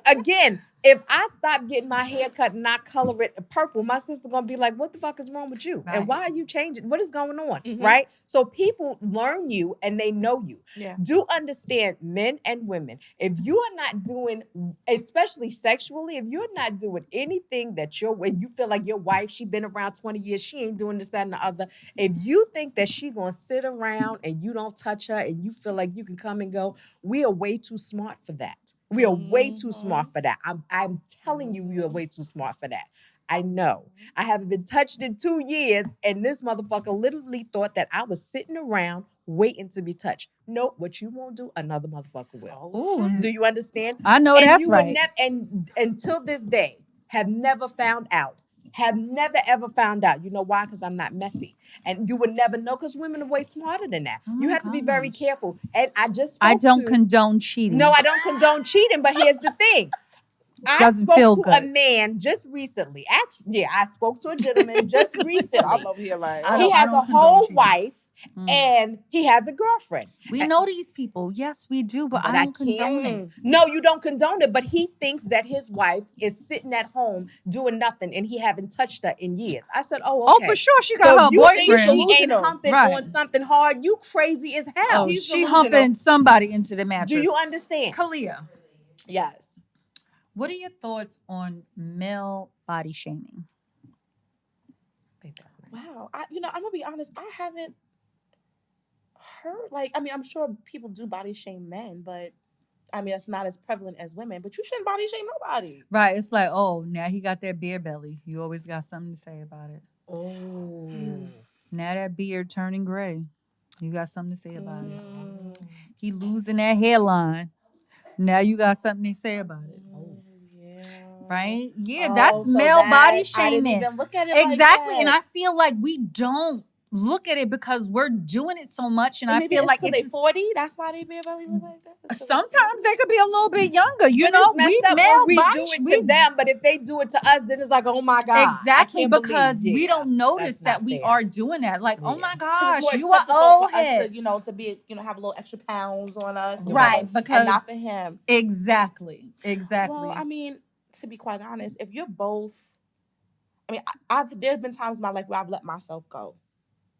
Again, if I stop getting my hair cut and not color it purple, my sister gonna be like, what the fuck is wrong with you? Right. And why are you changing? What is going on? Mhm. Right? So people learn you and they know you. Yeah. Do understand, men and women, if you are not doing, especially sexually, if you're not doing anything that when you feel like your wife, she been around 20 years, she ain't doing this, that, and the other. If you think that she gonna sit around and you don't touch her and you feel like you can come and go, we are way too smart for that. We are way too smart for that. I'm telling you, we are way too smart for that. I know. I haven't been touched in 2 years, and this motherfucker literally thought that I was sitting around waiting to be touched. Nope, what you won't do, another motherfucker will. Ooh, Do you understand? I know And that's you would right. and until this day, have never found out. Have never ever found out. You know why? Because I'm not messy. And you would never know because women are way smarter than that. Oh You my have to be very gosh. careful. And I just I spoke don't to condone cheating. No, I don't condone cheating, but here's the thing. I Doesn't spoke feel to good. a man just recently. Actually, yeah, I spoke to a gentleman just recently. I'm over here like, I He don't- has a condone whole cheating. wife and he has a girlfriend. We know these people. Yes, we do, but I don't condone it. No, you don't condone it, but he thinks that his wife is sitting at home doing nothing and he haven't touched her in years. I said, oh, okay. Oh, for sure, she So got her if you think boyfriend. she ain't Delusional. humping Right. on something hard, you crazy as hell. Oh, He's she delusional. humping somebody into the mattress. Do you understand? Kaleyah, yes. what are your thoughts on male body shaming? Wow. I'm gonna be honest. I haven't heard I'm sure people do body shame men, but I mean, it's not as prevalent as women, but you shouldn't body shame nobody. Right. It's like, oh, now he got that beer belly. You always got something to say about it. Oh. Now that beard turning gray. You got something to say about it. Mm. He losing that hairline. Now you got something to say about it. Yeah. Right? Yeah, Oh, that's so male that- body I shaming. didn't even look at it Exactly. like And that. I feel like we don't look at it because we're doing it so much. And I maybe feel like because they it's 40. That's why they beer belly look like that. It's 'cause they 40. sometimes they could be a little bit younger. You But know, it's messed up when we body do it we- to them, but if they do it to us, then it's like, oh my God. Exactly, I can't because believe, we yeah, don't notice that's that not we fair. are doing that. Like, oh Yeah. my 'Cause gosh, it's more you are acceptable old for us head. to, to be, have a little extra pounds on us. or Right, whatever, because and not for him. Exactly. Well, I mean, to be quite honest, if you're both, I mean, there's been times in my life where I've let myself go.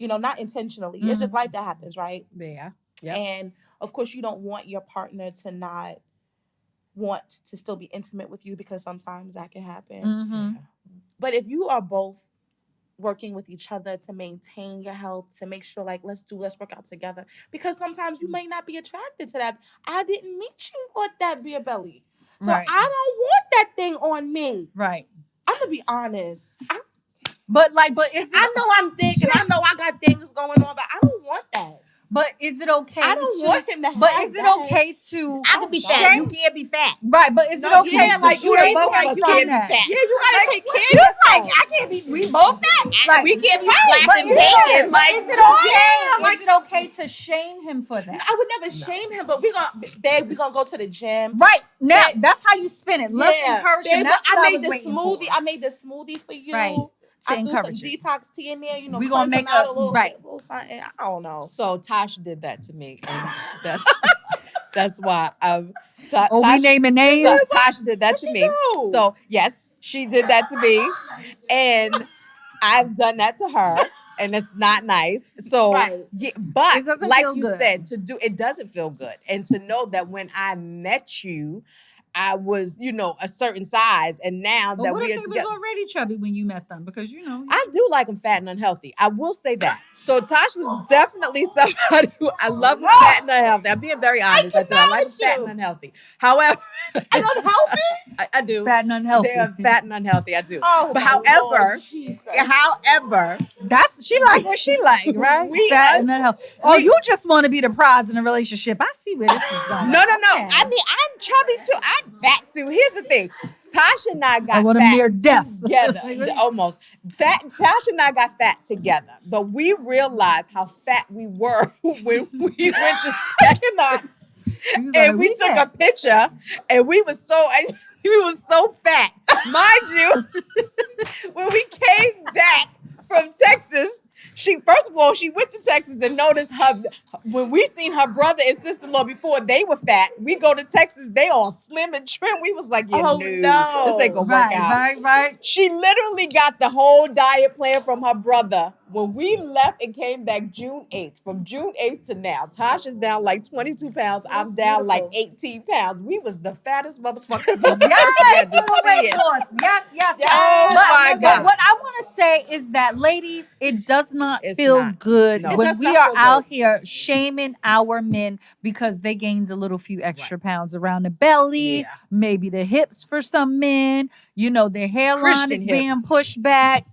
Not intentionally. It's just life that happens, right? Yeah. Yep. And of course, you don't want your partner to not want to still be intimate with you because sometimes that can happen. Mm-hmm. But if you are both working with each other to maintain your health, to make sure, like, let's work out together, because sometimes you may not be attracted to that. I didn't meet you with that beer belly, so Right. I don't want that thing on me. Right. I'm gonna be honest. But is it? I know I'm thick and I know I got things going on, but I don't want that. But is it okay? I don't want him to have But is it that. okay to? I can be fat. shame- You can't be fat. Right, but is it No, okay yeah, to like, shame you him both of us from can't be that? fat. Yeah, you gotta take care of You yourself. like I can't be. We both fat. Like, We can't be right, but slapping is it- bacon. but Like, is it what? okay? Like- Is it okay to shame him for that? I would never shame him, but we're gonna go to the gym. Right now, Babe, that's how you spin it. Let's encourage him. babe, That's what I I made was the waiting smoothie. for. I made the smoothie for you. Right. To I threw some encourage it. detox tea in there. We gonna make out a- a little right. bit, a little something. I don't know. So Tosh did that to me, and that's why We Tosh, naming names. Tosh did that to she me. do? So yes, she did that to me, and I've done that to her, and it's not nice. So Right. yeah, but It doesn't like feel you good. said, it doesn't feel good, and to know that when I met you, I was, a certain size, and now But that what we if are he was together, already chubby when you met them? Because I do like him fat and unhealthy. I will say that. So Tosh was definitely somebody who I love him fat and unhealthy. I'm being very honest. I do. I like him fat and unhealthy. However, And unhealthy? I do. fat and unhealthy. They are fat and unhealthy. I do. Oh, but my however, Lord, Jesus. That's she like what she like, right? We Fat are- and unhealthy. Oh, you just want to be the prize in a relationship. I see where this is going. No. Okay. I mean, I'm chubby too. I'm fat too. Here's the thing. Tasha and I got want a fat mere death. together. Like, what? Almost. Tasha and I got fat together. But we realized how fat we were when we went to Texas. And we took a picture, and we was so fat. Mind you, when we came back from Texas, first of all, she went to Texas and noticed when we seen her brother and sister-in-law before they were fat. We go to Texas, they all slim and trim. We was like, yeah, Oh, no. this ain't gonna work out. Right. She literally got the whole diet plan from her brother. When we left and came back June 8th, from June 8th to now, Tasha's down like 22 pounds. That's I'm down like beautiful. 18 pounds. We was the fattest motherfuckers. Yes, to see it. yes. Oh, my But God. what I want to say is that, ladies, it does not It's feel not. good No. It when does we not are feel out good. here shaming our men because they gained a few extra pounds around the belly, Yeah. maybe the hips for some men. Their hairline Christian is hips. being pushed back.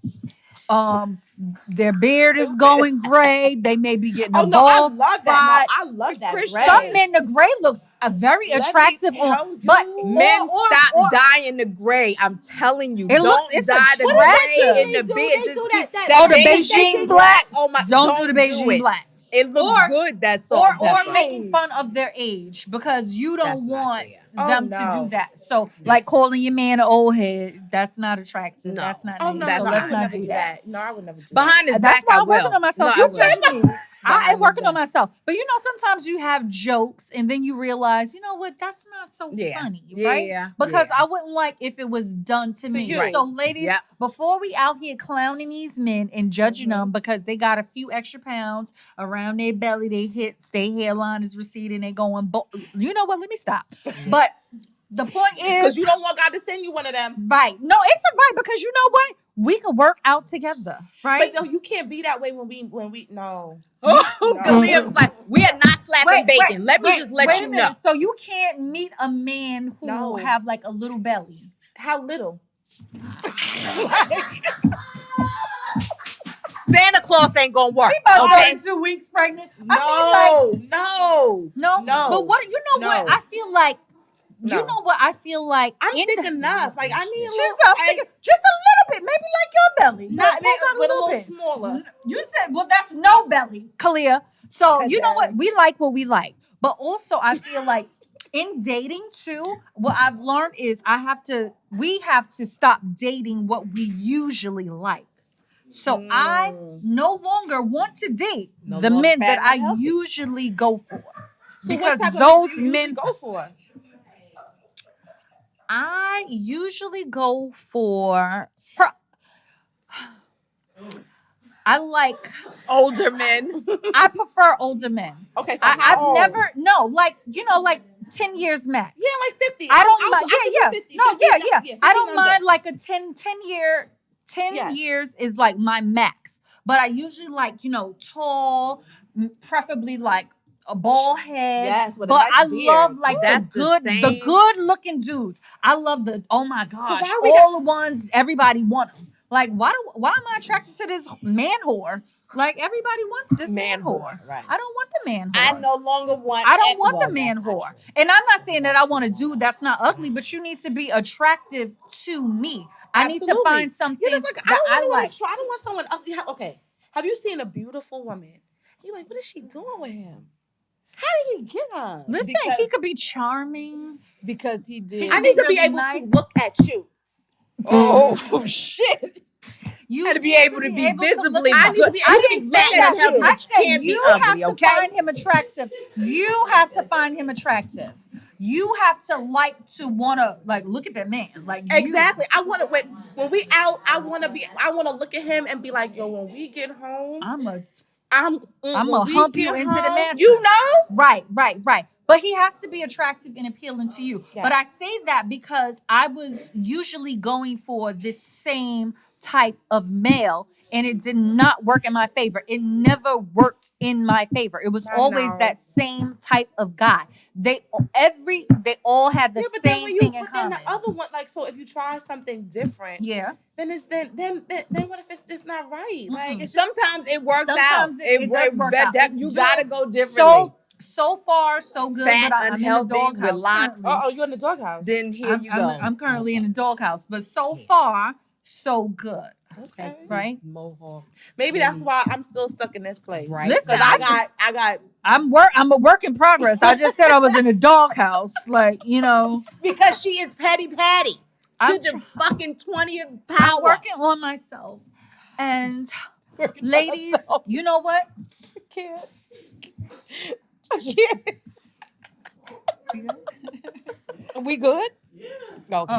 Their beard is going gray. They may be getting Oh a no, I bald love spot. that. No, I love that. Christian- Gray. Some men, the gray looks very Let me attractive tell on, you. but Men, or- stop dyeing the gray. I'm telling you. It looks- Don't it's dye the attractive. gray in the They beard. do Just that- keep that- Oh, the beige Beijing black. Oh my! Don't do the Beijing it. black. It looks Or- good. That's Or all. making fun of their age because you That's don't not want fair. them Oh, to no. do that. So, like calling your man an old head, that's not attractive. No. That's not Oh nice. no, That's so I let's would not never do do that. that. No, I would never do Behind his That's back, why I I'm working will. on myself. No, You I will. see me. I am Behind working his on myself. But sometimes you have jokes and then you realize, you know what, that's not so Yeah. funny, Yeah, right? yeah, Because yeah. I wouldn't like if it was done to me. you. Right. So, ladies, Yep. before we out here clowning these men and judging them because they got a few extra pounds around their belly, their hips, their hairline is receding, they going, you know what, let me stop. But the point Because is, you don't want God to send you one of them. right. No, it's right because you know what? we could work out together, right? But no, you can't be that way when we no. Kaleyah was like, we are not slapping bacon. Let me just let wait you a know. minute. So you can't meet a man who No. have like a little belly. How little? Santa Claus ain't gonna work. About Okay? 32 weeks pregnant. No. No. But what you know? What I feel like. No. You know what I feel like. I'm thick enough. Like I need a She's little. thinking just a little bit, maybe like your belly. Not Pull out with a little bit. smaller. You said, well, that's no belly, Kaleyah. So you know what? Today. We like what we like. But also I feel like in dating too, what I've learned is we have to stop dating what we usually like. So I no longer want to date the men that I usually go for. So because what type those of men do you men usually go for? I usually go for I like Older men. I prefer older men. Okay, so I've never like 10 years max. Yeah, like 50. I don't mind. I Yeah. 50, No, 50, yeah. 50 I don't under. mind like a 10 Yes. years is like my max. But I usually like, tall, preferably like a bald head. Yes, with a but nice I beard. love like That's the good looking dudes. I love oh my gosh, why we all the ones everybody want them. Like why am I attracted to this man whore? Like everybody wants this man whore. Right. I don't want the man whore. I no longer want. I don't want the man whore. And I'm not saying that I want a dude that's not ugly, but you need to be attractive to me. I need to find something You're just like, that I want like. to try. I don't want someone ugly. Okay. Have you seen a beautiful woman? You're like, what is she doing with him? How did he get her? Listen, he could be charming. Because he did. I need to be really able nice. to look at you. Oh shit! You Had to be need able to be visibly I good. need to be able to didn't look say at that you. I bitch said can't be you ugly, have to okay? find him attractive. You have to find him attractive. You have to want to look at that man. Like Exactly. I want to when we out. I want to look at him and be like, yo, when we get home, I'm when gonna we hump you get into the home, mattress. You know? Right. But he has to be attractive and appealing to you. Yes. But I say that because I was usually going for this same type of male and it did not work in my favor. It never worked in my favor. It was I always know. that same type of guy. They all had the But then same when you thing in put in common. the other one, so if you try something different, Yeah. then what if it's just not right? Like it's Sometimes it works out. Sometimes it does work out. You It's gotta just go differently. So far, so good. Fat, but I'm in the unhealthy, doghouse. with locks. currently. you're in the doghouse. Then here you go. I'm currently in the doghouse, but so far, so good. Okay. Right? Mohawk. Maybe that's why I'm still stuck in this place. Right. Listen, 'Cause I got I'm a work in progress. I just said I was in a doghouse. Because she is petty patty. I'm To the fucking 20th I'm power. working on myself. And ladies, you know what? can't. We good? Okay.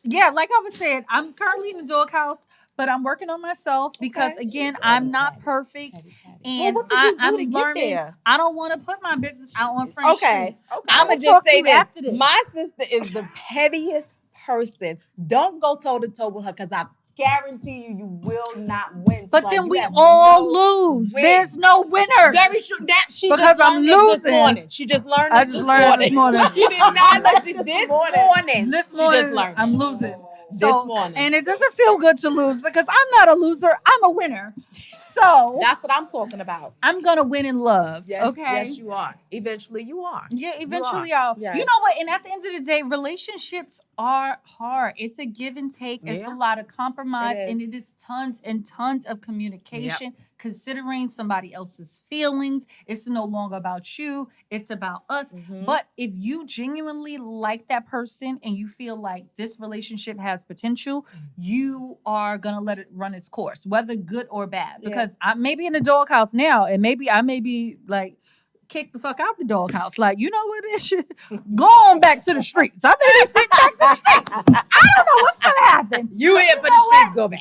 Yeah, like I was saying, I'm currently in the doghouse, but I'm working on myself because again, I'm not perfect. And Well, what did you do I'm to get learning. there? I don't want to put my business out on Front Street. I'm I'ma gonna talk just to say you this. after this. My sister is the pettiest person. Don't go toe to toe with her because I guarantee you will not win. But son. then You we have all no lose. win. There's no winners. Very true. That she Because just I'm learned this losing. morning. She just learned I this just learned this morning. She did not learn this morning. This She morning, just learned. I'm losing. This morning. And it doesn't feel good to lose because I'm not a loser. I'm a winner. So That's what I'm talking about. I'm gonna win in love. Yes, okay. yes, you are. Eventually, you are. Yeah, eventually You I'll. Yes. You know what? And at the end of the day, relationships are hard. It's a give and take. It's a Yeah. lot of compromise, It and is. it is tons and tons of communication, considering somebody else's feelings. It's no longer about you. It's about us. Mhm. But if you genuinely like that person and you feel like this relationship has potential, you are gonna let it run its course, whether good or bad. Yeah. Because I may be in the doghouse now, and maybe I may be like kick the fuck out the doghouse. Like, you know what, bitch? Go on back to the streets. I may be sitting back to the streets. I don't know what's gonna happen. You here for the know streets? Go back.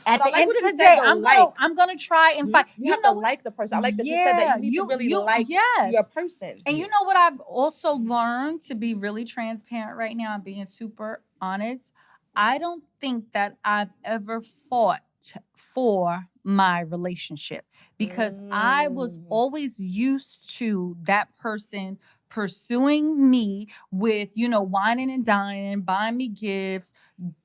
At But I the like end what of you the said, day, though, I'm gonna try and fight. You have to like the person. I like that you said that you need to really like your person. And you know what I've also learned, to be really transparent right now and being super honest. I don't think that I've ever fought for my relationship because I was always used to that person pursuing me with, whining and dining, buying me gifts,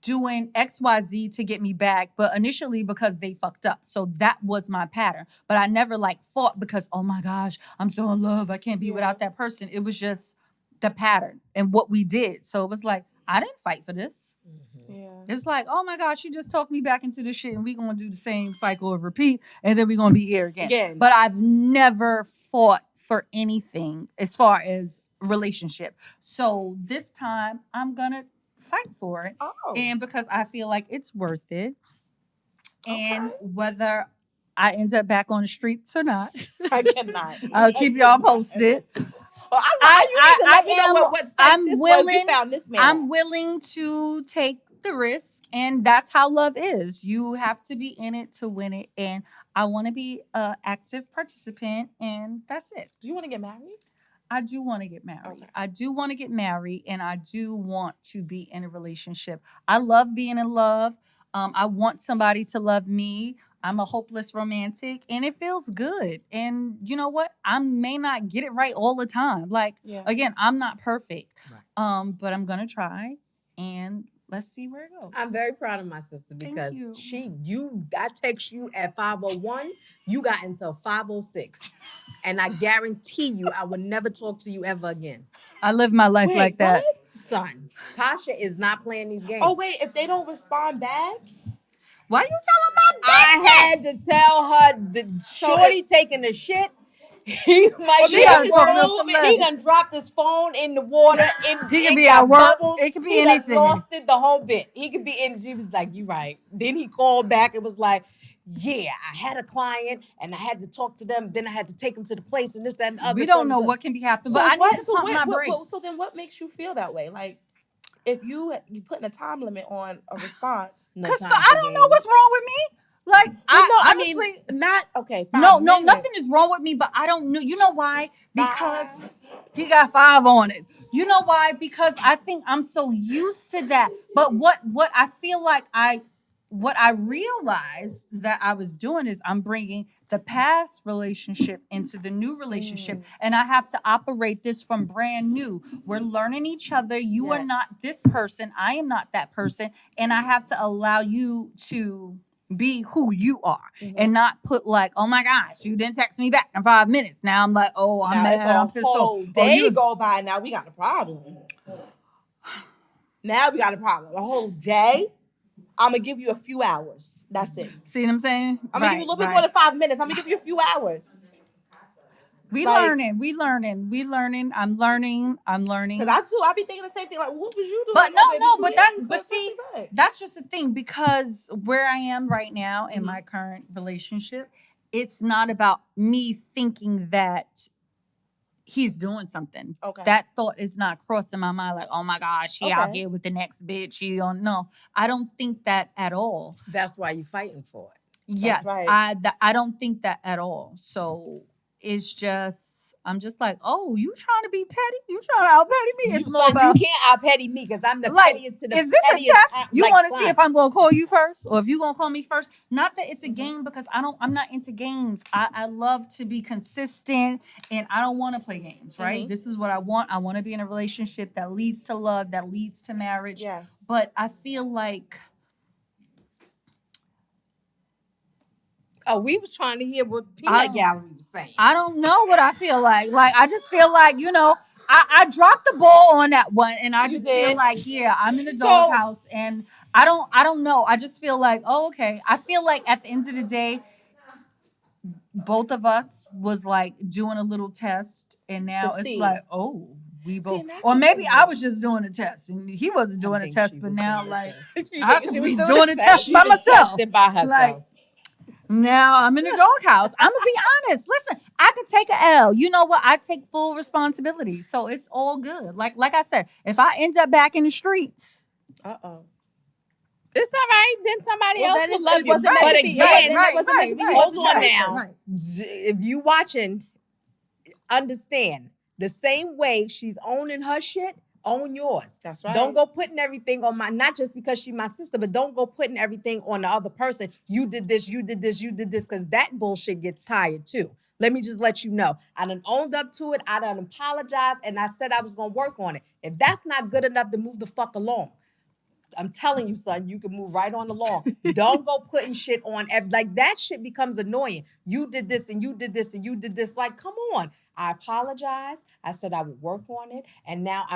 doing XYZ to get me back, but initially because they fucked up. So that was my pattern. But I never like fought because, oh my gosh, I'm so in love. I can't be without that person. It was just the pattern and what we did. So it was like, I didn't fight for this. Yeah. It's like, oh my gosh, you just talked me back into this shit and we're going to do the same cycle of repeat and then we're going to be here again. But I've never fought for anything as far as relationship. So this time I'm going to fight for it. Oh. And because I feel like it's worth it. And Okay. whether I end up back on the streets or not, I cannot. I'll keep y'all posted. Well, you need to let me know what I'm this willing, was. You found this man. I'm willing to take the risk, and that's how love is. You have to be in it to win it, and I want to be an active participant, and that's it. Do you want to get married? I do want to get married. Okay. I do want to get married, and I do want to be in a relationship. I love being in love. I want somebody to love me. I'm a hopeless romantic, and it feels good. And you know what? I may not get it right all the time. Like, again, I'm not perfect, but I'm gonna try, and let's see where it goes. I'm very proud of my sister because I text you at 5:01, you got until 5:06. And I guarantee you, I will never talk to you ever again. I live my life like that. What? Son, Tasha is not playing these games. Oh, wait, if they don't respond back? Why you telling my business? I had to tell her the shorty taking the shit. He might She be gotta at talk work. real for He done dropped his phone in the water. He could be at work. Bubbles. It could be He done anything. lost it the whole bit. He could be in. She was like, "You right." Then he called back. It was like, "Yeah, I had a client and I had to talk to them. Then I had to take them to the place and this, that, and other." We don't know what can be happening, but I need to pump my brakes. So then what makes you feel that way? Like, if you putting a time limit on a response. Because I don't know what's wrong with me. Like, honestly, not okay. No, nothing is wrong with me, but I don't know. You know why? Because he got 5 on it. You know why? Because I think I'm so used to that. But what I feel like what I realized that I was doing is I'm bringing the past relationship into the new relationship. And I have to operate this from brand new. We're learning each other. You are not this person. I am not that person. And I have to allow you to be who you are and not put like, oh my gosh, you didn't text me back in 5 minutes. Now I'm like, oh, I'm mad, I'm pissed off. A whole day go by, now we got a problem. Now we got a problem. A whole day? I'm going to give you a few hours. That's it. See what I'm saying? I'm going to give you a little bit more than 5 minutes. I'm going to give you a few hours. We learning. I'm learning. Because I be thinking the same thing. Like, what was you doing? But that's just the thing. Because where I am right now in my current relationship, it's not about me thinking that he's doing something. Okay. That thought is not crossing my mind. Like, oh my gosh, he out here with the next bitch. You don't know. I don't think that at all. That's why you're fighting for it. Yes, right. I don't think that at all. So it's just, I'm just like, oh, you trying to be petty? You trying to out petty me? It's more about, you can't out petty me because I'm the pettiest to the is this pettiest. A test? You want to see if I'm going to call you first or if you going to call me first? Not that it's a game because I'm not into games. I love to be consistent and I don't want to play games, right? This is what I want. I want to be in a relationship that leads to love, that leads to marriage. Yes. But I feel like, oh, we was trying to hear what Peanut Gallery was saying. I don't know what I feel like. Like, I just feel like, I dropped the ball on that one, and I just feel like, I'm in the doghouse, and I don't know. I just feel like, oh, okay. I feel like at the end of the day, both of us was like doing a little test, and now it's like, oh, we both. Or maybe I was just doing a test, and he wasn't doing a test, but now like I could be doing a test by myself. Like, now I'm in the doghouse. I'm gonna be honest. Listen, I could take an L. You know what? I take full responsibility, so it's all good. Like I said, if I end up back in the streets, it's all right. Then somebody else will love you. But again, hold on now. If you watching, understand the same way she's owning her shit. Own yours. That's right. Don't go putting everything on not just because she's my sister, but don't go putting everything on the other person. You did this, because that bullshit gets tired too. Let me just let you know. I done owned up to it. I done apologized, and I said I was going to work on it. If that's not good enough, to move the fuck along. I'm telling you, son, you can move right on along. Don't go putting shit on. Like, that shit becomes annoying. You did this and you did this and you did this. Like, come on. I apologize. I said I would work on it. And now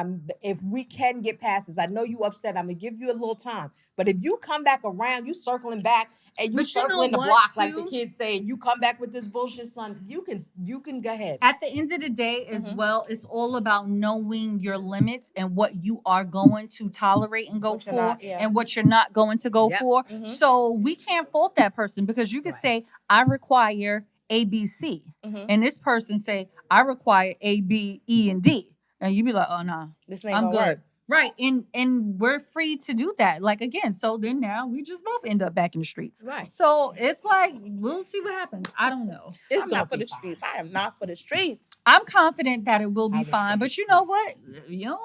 if we can get past this, I know you upset. I'm going to give you a little time. But if you come back around, you circling back and you circling the block, like the kids say, you come back with this bullshit, son, you can go ahead. At the end of the day, as well, it's all about knowing your limits and what you are going to tolerate and go for, and what you're not going to go for. So we can't fault that person, because you can say, I require A, B, C. And this person say, I require A, B, E, and D. And you be like, oh, no, this ain't I'm gonna good. work. Right. And we're free to do that. Like, again, so then now we just both end up back in the streets. Right. So it's like, we'll see what happens. I don't know. I'm not for the streets. I am not for the streets. I'm confident that it will be fine. But you know what? You know.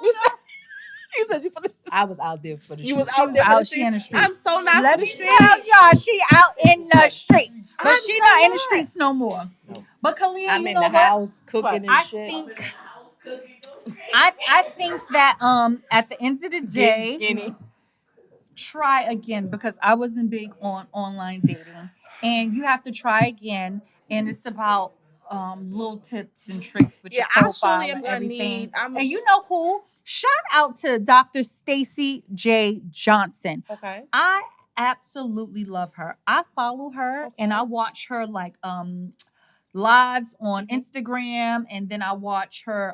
You said you for the. I was out there for the You was streets. out there for the She in the streets. streets. I'm so not Let for the me streets. tell y'all, she out in the streets. But I'm she so not in the not. streets no more. But Kaleyah, I'm you in know the what? house cooking and I shit. think I think that at the end of the day, Skinny. try again, because I wasn't big on online dating, and you have to try again. And it's about little tips and tricks with your profile and everything. And you know who? Shout out to Dr. Stacy J. Johnson. Okay. I absolutely love her. I follow her and I watch her like lives on Instagram, and then I watch her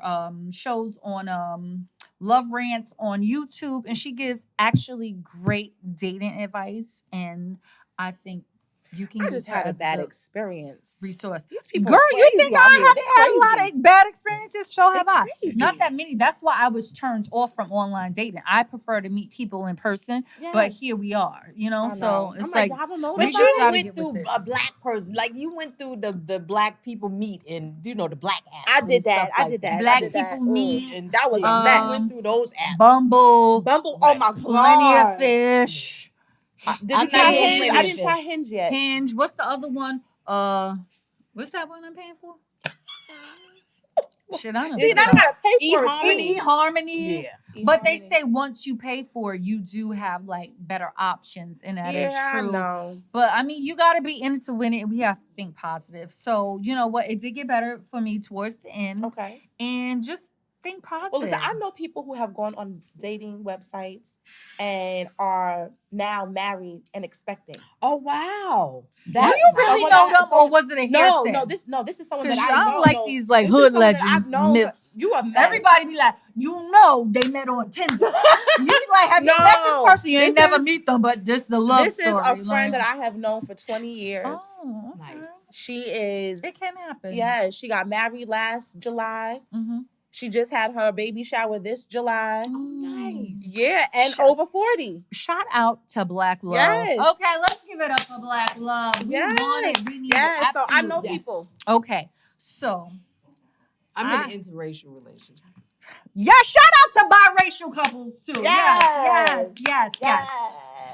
shows on Love Rants on YouTube, and she gives actually great dating advice, and I think you can I use just her had a as bad the experience. resoa These people Girl, are you crazy think out I here. haven't had a lot Crazy. of bad experiences? So have I. crazy. Not that many. That's why I was turned off from online dating. I prefer to meet people in person, but Yes. here we are, you know? I So know. it's I'm like, I don't know. we But just you gotta went get with through it. a black person, like you went through the black people meet and the black apps. I did and that. stuff I like did that. Black I did that. people meet, and that was a Yeah. mess. Went through those apps. Bumble, Bumble. Oh my Plenty god. of Fish, Did I'm you try not doing Hinge? Plenty I of didn't Fish. try Hinge yet. Hinge. What's the other one? What's that one I'm paying for? Shit, I don't See, know. now I gotta pay for it. eHarmony. eHarmony. Yeah. But they say once you pay for it, you do have like better options, and that is Yeah, I true. know. But I mean, you got to be in it to win it, and we have to think positive. So you know what? It did get better for me towards the end, Okay. and just think positive. Well, listen, I know people who have gone on dating websites and are now married and expecting. Oh wow. Do you really know them, or was it a No, hearsay? this is someone Because that I I don't know. like these like This is hood someone that I've legends, known. myths. You a mess. Everybody be like, you know, they met on Tinder. You be like, have you met this No, person? You ain't this never is- meet them, but this the love This story. is a friend that I have known for 20 years. Oh, okay. Nice. She is. It can happen. Yeah, she got married last July. Mm-hmm. She just had her baby shower this July. Nice. Yeah, and over 40. Shout out to Black Love. Yes. Okay, let's give it up for Black Love. We want it. We need it. So I know Absolutely. people. Okay, so I'm in an interracial relationship. yeah, shout out to biracial couples too. Yes.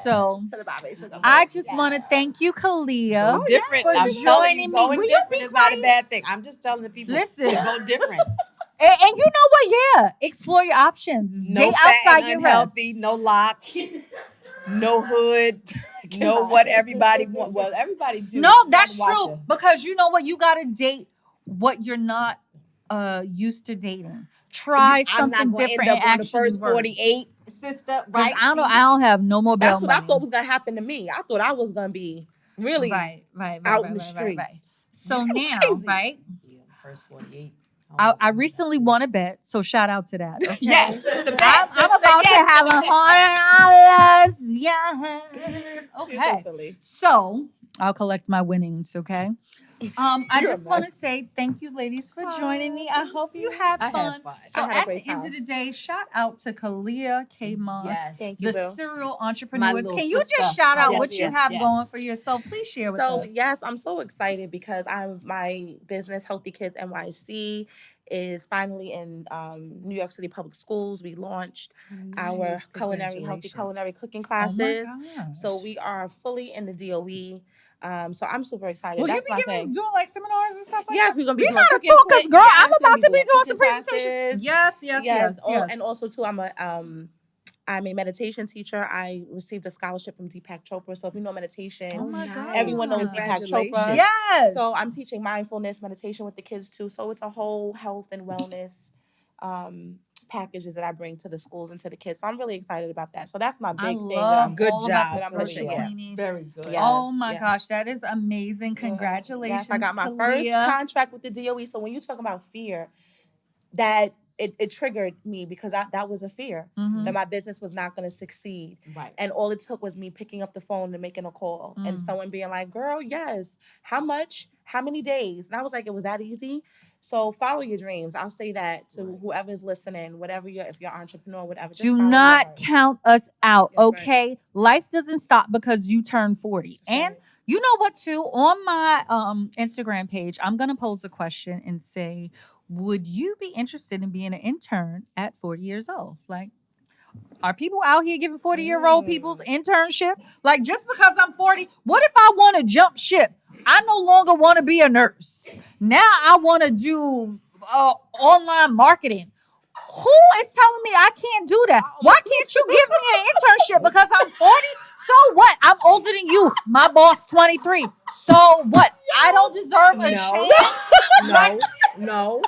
So To the biracial couple. I just want to thank you, Kaleyah. Go different. for I'm joining telling you, me. going Will you different be is not a quiet? bad thing. I'm just telling the people. Listen. Go different. And you know what? Yeah, explore your options. No Date fat outside and your rest. unhealthy, no lock, no hood, no what everybody want. Well, everybody do. No, You that's gotta watch true. it. Because you know what? You gotta date what you're not used to dating. Try I'm something not gonna different end and up on the actually first work. 48, sister. 'Cause Right? I don't have no more bail That's what money. I thought was gonna happen to me. I thought I was gonna be really right out in the street. So now, crazy. right? Yeah, first 48. I recently won a bet, so shout out to that. Okay? Yes, the I'm best. about to have $100. Yes. Okay. Basically. So I'll collect my winnings, okay? I You're a just want to mess. say thank you, ladies, for joining me. I hope you have I fun. had fun. So I had a at great the end time. of the day, shout out to kaleyah K. Moss, Yes. Thank you, the Boo. serial My entrepreneurs. little Can you sister. just shout My out little what you sister. have Yes. going for yourself? Please share with So us. yes, I'm so excited because my business Healthy Kids NYC is finally in New York City public schools. We launched our Nice. healthy Congratulations. culinary cooking Oh my classes. gosh. So we are fully in the DOE. So I'm super excited. Will you That's be my giving thing. doing like seminars and stuff like Yes, that? we're gonna be We doing gotta cooking. talk, cause girl, I'm Yes, we're about to be doing some cooking presentations. classes. Yes. And also too, I'm a meditation teacher. I received a scholarship from Deepak Chopra. So if you know meditation, Oh my god. everyone knows Deepak Chopra. Congratulations. Yes. So I'm teaching mindfulness meditation with the kids too. So it's a whole health and wellness packages that I bring to the schools and to the kids. So I'm really excited about that. So that's my I big thing. love Good all about the job, spiritual yeah. cleaning. Very good. Yes, Oh my yes. gosh, that is amazing. Congratulations. Yes, I got my first kaleyah. contract with the DOE. So when you talk about fear, that it triggered me because that was a fear Mhm. that my business was not going to succeed. Right. And all it took was me picking up the phone and making a call and someone being like, girl, yes, how much, how many days? And I was like, it was that easy. So follow your dreams. I'll say that to whoever's listening, whatever if you're an entrepreneur, whatever. Just Do follow your not heart. count us out, That's right. okay? Life doesn't stop because you turn 40. That's And right. you know what, too? On my Instagram page, I'm going to pose a question and say, would you be interested in being an intern at 40 years old? Like, are people out here giving 40-year-old people's internship? Like, just because I'm 40, what if I want to jump ship? I no longer want to be a nurse. Now I want to do online marketing. Who is telling me I can't do that? Why can't you give me an internship because I'm 40? So what? I'm older than you. My boss 23. So what? I don't deserve a chance? No.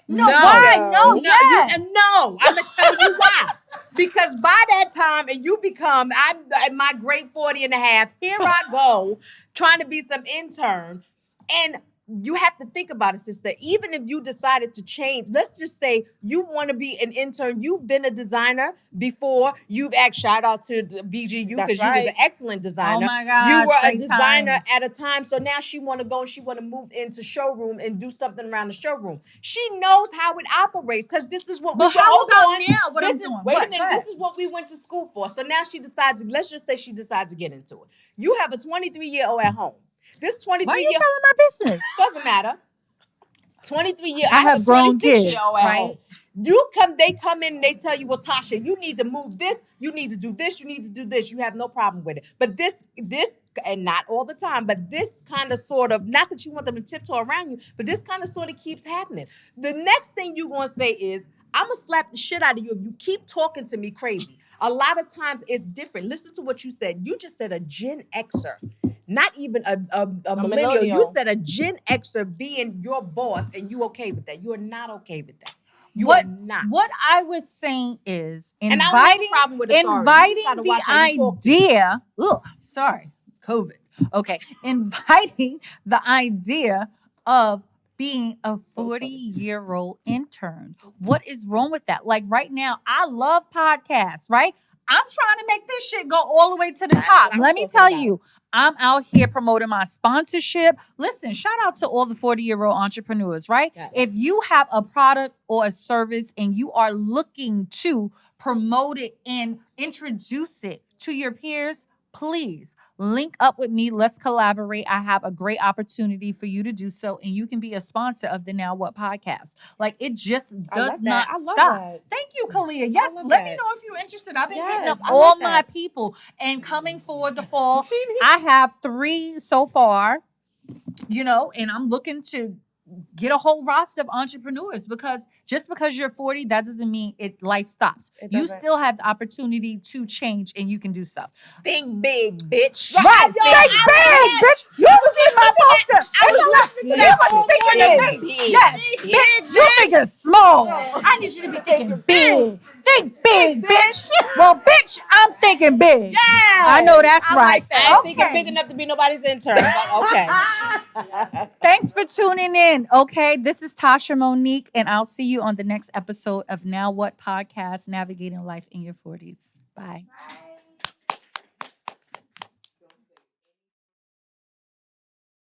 No, why? No, No, yes. no. I'm gonna tell you why. Because by that time, and you become, I'm at my grade 40 and a half, here I go, trying to be some intern. And you have to think about it, sister. Even if you decided to change, let's just say you want to be an intern. You've been a designer before. You've shout out to the BGU That's because you was an right. excellent designer. Oh my gosh, you were a great designer times. at a time. So now she want to go and she want to move into showroom and do something around the showroom. She knows how it operates because this is what we But went how over about on. now what This I'm is- doing? Wait What? a minute. Go ahead. This is what we went to school for. So now she decides. Let's just say she decides to get into it. You have a 23-year-old at home. This 23 Why are you year telling my business? doesn't matter. 23 years. I have grown 26 kids, year old at right? home. They come in and they tell you, well, Tasha, you need to move this, you need to do this, you need to do this. You have no problem with it. But this, and not all the time, but this kind of sort of, not that you want them to tiptoe around you, but this kind of sort of keeps happening. The next thing you're gonna say is, I'm gonna slap the shit out of you if you keep talking to me crazy. A lot of times it's different. Listen to what you said. You just said a Gen Xer, not even a millennial. You millennial. said a Gen Xer being your boss, and you okay with that. You are not okay with that. You What are not. what I was saying is And I don't have a problem with authority. You just gotta inviting watch how you talk the to me. idea. Ugh, sorry, COVID. Okay, inviting the idea of being a 40-year-old intern. What is wrong with that? Like right now, I love podcasts, right? I'm trying to make this shit go all the way to the That's top. what I'm Let me talking tell about. you, I'm out here promoting my sponsorship. Listen, shout out to all the 40-year-old entrepreneurs, right? Yes. If you have a product or a service and you are looking to promote it and introduce it to your peers, please link up with me. Let's collaborate. I have a great opportunity for you to do so, and you can be a sponsor of the Now What podcast. Like it just I does love not that. I love stop. that. Thank you, kaleyah. Yes, love let me that. know if you're interested. I've been hitting Yes, up I all love my that. people, and coming for the fall, Jeannie. I have 3 so far. And I'm looking to get a whole roster of entrepreneurs because just because you're 40, that doesn't mean life stops. It You doesn't. still have the opportunity to change and you can do stuff. Think big, bitch. Right, think big, bitch. You see my poster. You were speaking to me. Yes, bitch, you thinking small. I need you to be thinking big. Think big, bitch. Well, bitch, I'm thinking big. Yeah, I know that's right. Like that. I ain't thinking Okay. big enough to be nobody's intern. But okay. Thanks for tuning in. Okay, this is Tasha Monique, and I'll see you on the next episode of Now What Podcast, Navigating Life in Your 40s. Bye.